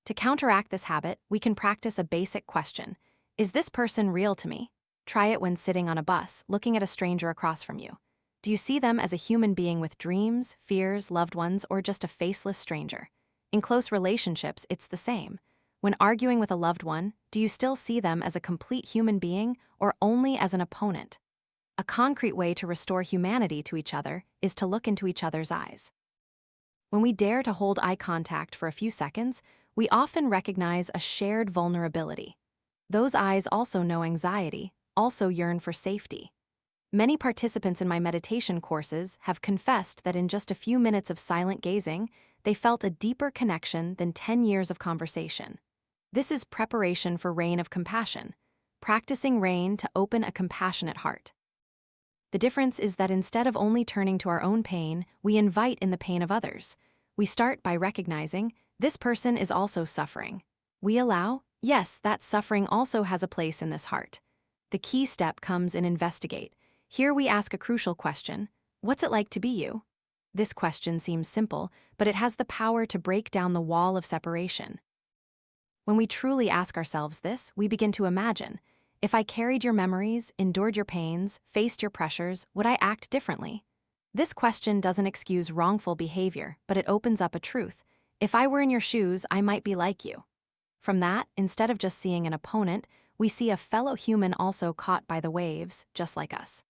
To counteract this habit, we can practice a basic question: is this person real to me? Try it when sitting on a bus, looking at a stranger across from you. Do you see them as a human being with dreams, fears, loved ones, or just a faceless stranger? In close relationships, it's the same. When arguing with a loved one, do you still see them as a complete human being or only as an opponent? A concrete way to restore humanity to each other is to look into each other's eyes. When we dare to hold eye contact for a few seconds, we often recognize a shared vulnerability. Those eyes also know anxiety, also yearn for safety. Many participants in my meditation courses have confessed that in just a few minutes of silent gazing, they felt a deeper connection than 10 years of conversation. This is preparation for rain of compassion, practicing rain to open a compassionate heart. The difference is that instead of only turning to our own pain, we invite in the pain of others. We start by recognizing, this person is also suffering. We allow, yes, that suffering also has a place in this heart. The key step comes in investigate. Here we ask a crucial question: what's it like to be you? This question seems simple, but it has the power to break down the wall of separation. When we truly ask ourselves this, we begin to imagine: if I carried your memories, endured your pains, faced your pressures, would I act differently? This question doesn't excuse wrongful behavior, but it opens up a truth. If I were in your shoes, I might be like you. From that, instead of just seeing an opponent, we see a fellow human also caught by the waves, just like us.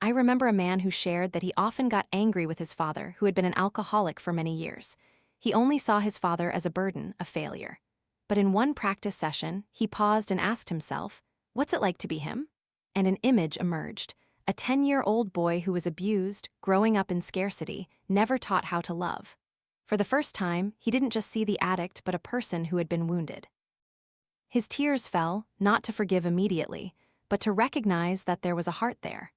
I remember a man who shared that he often got angry with his father, who had been an alcoholic for many years. He only saw his father as a burden, a failure. But in one practice session, he paused and asked himself, what's it like to be him? And an image emerged: a 10-year-old boy who was abused, growing up in scarcity, never taught how to love. For the first time, he didn't just see the addict but a person who had been wounded. His tears fell, not to forgive immediately, but to recognize that there was a heart there.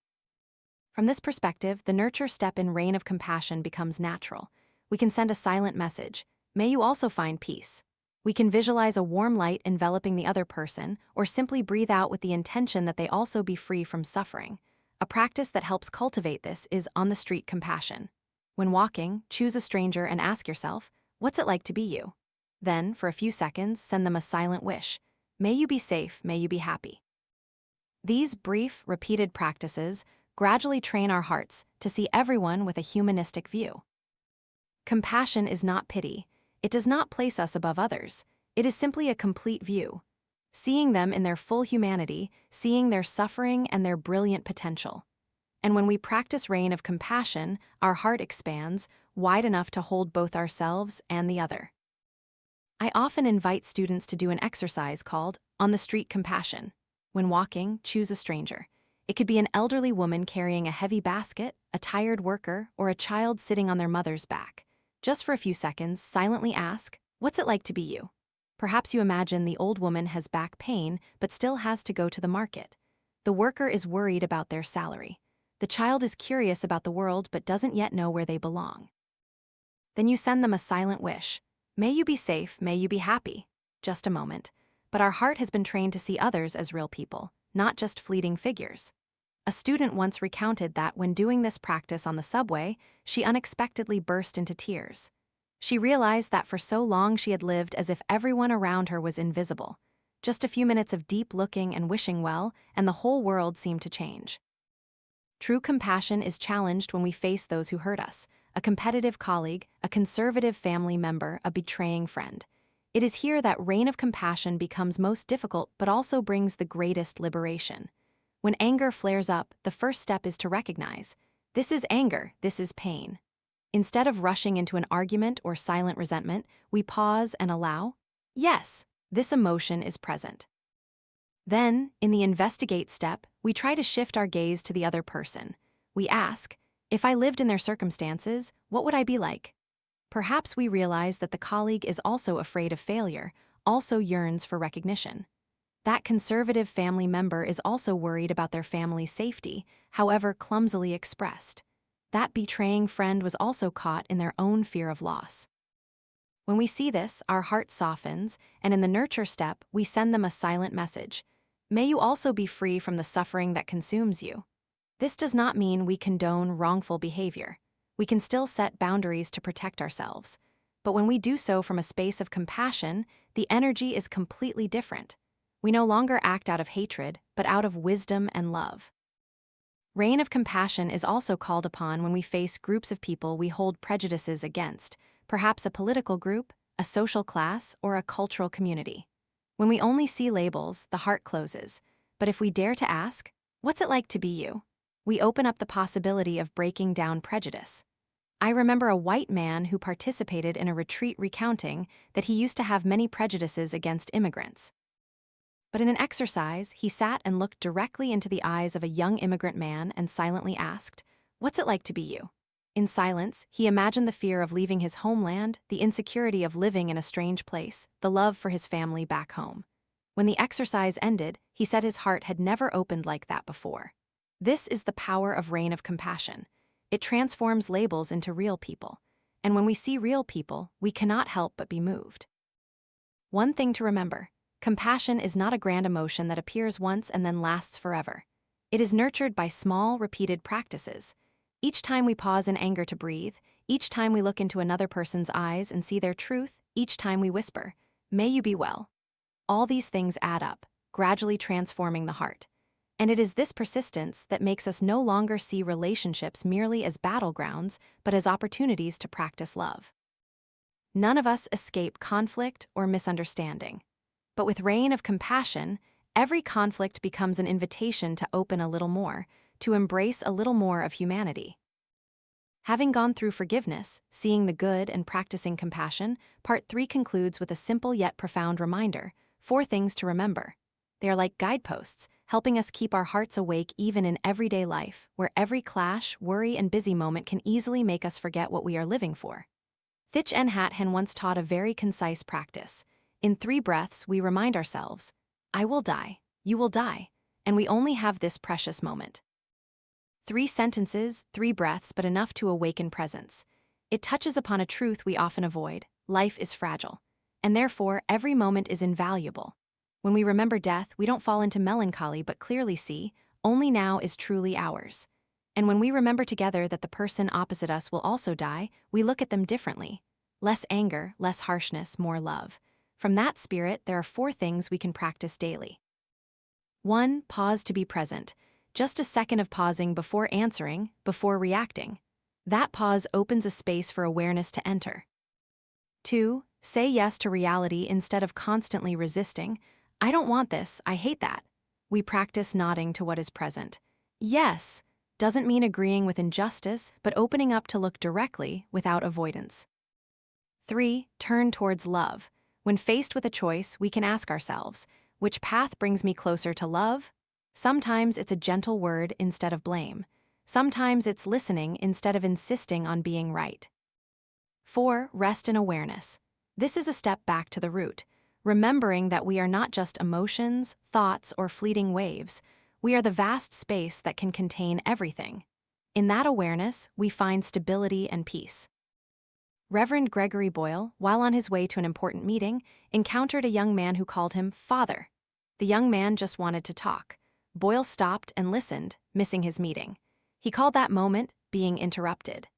From this perspective, the nurture step in rain of compassion becomes natural. We can send a silent message: may you also find peace. We can visualize a warm light enveloping the other person, or simply breathe out with the intention that they also be free from suffering. A practice that helps cultivate this is on-the-street compassion. When walking, choose a stranger and ask yourself, what's it like to be you? Then, for a few seconds, send them a silent wish: may you be safe, may you be happy. These brief, repeated practices gradually train our hearts to see everyone with a humanistic view. Compassion is not pity. It does not place us above others. It is simply a complete view, seeing them in their full humanity, seeing their suffering and their brilliant potential. And when we practice rain of compassion, our heart expands, wide enough to hold both ourselves and the other. I often invite students to do an exercise called on-the-street compassion. When walking, choose a stranger. It could be an elderly woman carrying a heavy basket, a tired worker, or a child sitting on their mother's back. Just for a few seconds, silently ask, what's it like to be you? Perhaps you imagine the old woman has back pain but still has to go to the market. The worker is worried about their salary. The child is curious about the world but doesn't yet know where they belong. Then you send them a silent wish: may you be safe, may you be happy. Just a moment. But our heart has been trained to see others as real people, not just fleeting figures. A student once recounted that when doing this practice on the subway, she unexpectedly burst into tears. She realized that for so long she had lived as if everyone around her was invisible. Just a few minutes of deep looking and wishing well, and the whole world seemed to change. True compassion is challenged when we face those who hurt us: a competitive colleague, a conservative family member, a betraying friend. It is here that rain of compassion becomes most difficult but also brings the greatest liberation. When anger flares up, the first step is to recognize, this is anger, this is pain. Instead of rushing into an argument or silent resentment, we pause and allow, yes, this emotion is present. Then, in the investigate step, we try to shift our gaze to the other person. We ask, if I lived in their circumstances, what would I be like? perhaps we realize that the colleague is also afraid of failure, also yearns for recognition. That conservative family member is also worried about their family's safety, however clumsily expressed. That betraying friend was also caught in their own fear of loss. When we see this, our heart softens, and in the nurture step, we send them a silent message. May you also be free from the suffering that consumes you. This does not mean we condone wrongful behavior. We can still set boundaries to protect ourselves. But when we do so from a space of compassion, the energy is completely different. We no longer act out of hatred, but out of wisdom and love. Reign of compassion is also called upon when we face groups of people we hold prejudices against, perhaps a political group, a social class, or a cultural community. When we only see labels, the heart closes. But if we dare to ask, "What's it like to be you?" we open up the possibility of breaking down prejudice. I remember a white man who participated in a retreat recounting that he used to have many prejudices against immigrants. But in an exercise, he sat and looked directly into the eyes of a young immigrant man and silently asked, "What's it like to be you?" In silence, he imagined the fear of leaving his homeland, the insecurity of living in a strange place, the love for his family back home. When the exercise ended, he said his heart had never opened like that before. This is the power of reign of compassion. It transforms labels into real people. And when we see real people, we cannot help but be moved. One thing to remember: compassion is not a grand emotion that appears once and then lasts forever. It is nurtured by small, repeated practices. Each time we pause in anger to breathe, each time we look into another person's eyes and see their truth, each time we whisper, "May you be well." All these things add up, gradually transforming the heart. And it is this persistence that makes us no longer see relationships merely as battlegrounds, but as opportunities to practice love. None of us escape conflict or misunderstanding. But with reign of compassion, every conflict becomes an invitation to open a little more, to embrace a little more of humanity. Having gone through forgiveness, seeing the good, and practicing compassion, Part 3 concludes with a simple yet profound reminder: 4 things to remember. They are like guideposts, helping us keep our hearts awake even in everyday life, where every clash, worry, and busy moment can easily make us forget what we are living for. Thich Nhat Hanh once taught a very concise practice. In 3 breaths, we remind ourselves, "I will die, you will die, and we only have this precious moment." 3 sentences, 3 breaths, but enough to awaken presence. It touches upon a truth we often avoid: life is fragile, and therefore every moment is invaluable. When we remember death, we don't fall into melancholy but clearly see, only now is truly ours. And when we remember together that the person opposite us will also die, we look at them differently. Less anger, less harshness, more love. From that spirit, there are 4 things we can practice daily. 1. Pause to be present. Just a second of pausing before answering, before reacting. That pause opens a space for awareness to enter. 2. Say yes to reality instead of constantly resisting. "I don't want this, I hate that." We practice nodding to what is present. Yes doesn't mean agreeing with injustice, but opening up to look directly without avoidance. 3. Turn towards love. When faced with a choice, we can ask ourselves, which path brings me closer to love? Sometimes it's a gentle word instead of blame. Sometimes it's listening instead of insisting on being right. 4. Rest in awareness. This is a step back to the root, remembering that we are not just emotions, thoughts, or fleeting waves. We are the vast space that can contain everything. In that awareness, we find stability and peace. Reverend Gregory Boyle, while on his way to an important meeting, encountered a young man who called him Father. The young man just wanted to talk. Boyle stopped and listened, missing his meeting. He called that moment being interrupted.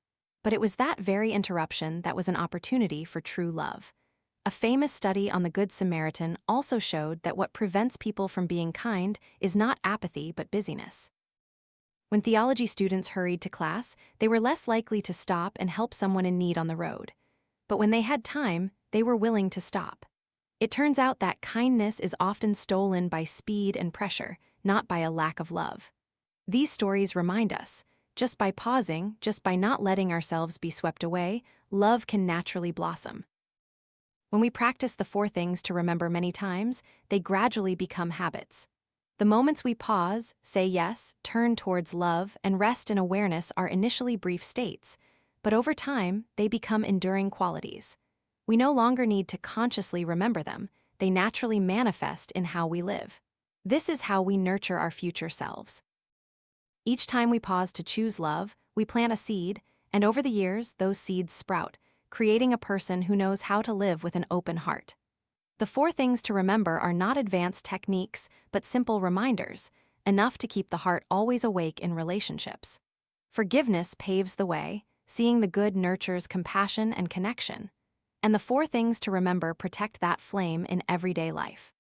But it was that very interruption that was an opportunity for true love. A famous study on the Good Samaritan also showed that what prevents people from being kind is not apathy but busyness. When theology students hurried to class, they were less likely to stop and help someone in need on the road. But when they had time, they were willing to stop. It turns out that kindness is often stolen by speed and pressure, not by a lack of love. These stories remind us, just by pausing, just by not letting ourselves be swept away, love can naturally blossom. When we practice the 4 things to remember many times, they gradually become habits. The moments we pause, say yes, turn towards love, and rest in awareness are initially brief states, but over time, they become enduring qualities. We no longer need to consciously remember them, they naturally manifest in how we live. This is how we nurture our future selves. Each time we pause to choose love, we plant a seed, and over the years, those seeds sprout, creating a person who knows how to live with an open heart. The 4 things to remember are not advanced techniques, but simple reminders, enough to keep the heart always awake in relationships. Forgiveness paves the way, seeing the good nurtures compassion and connection. And the 4 things to remember protect that flame in everyday life.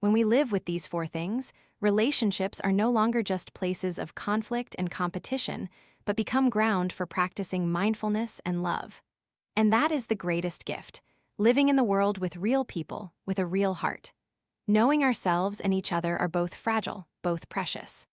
When we live with these 4 things, relationships are no longer just places of conflict and competition, but become ground for practicing mindfulness and love. And that is the greatest gift, living in the world with real people, with a real heart. Knowing ourselves and each other are both fragile, both precious.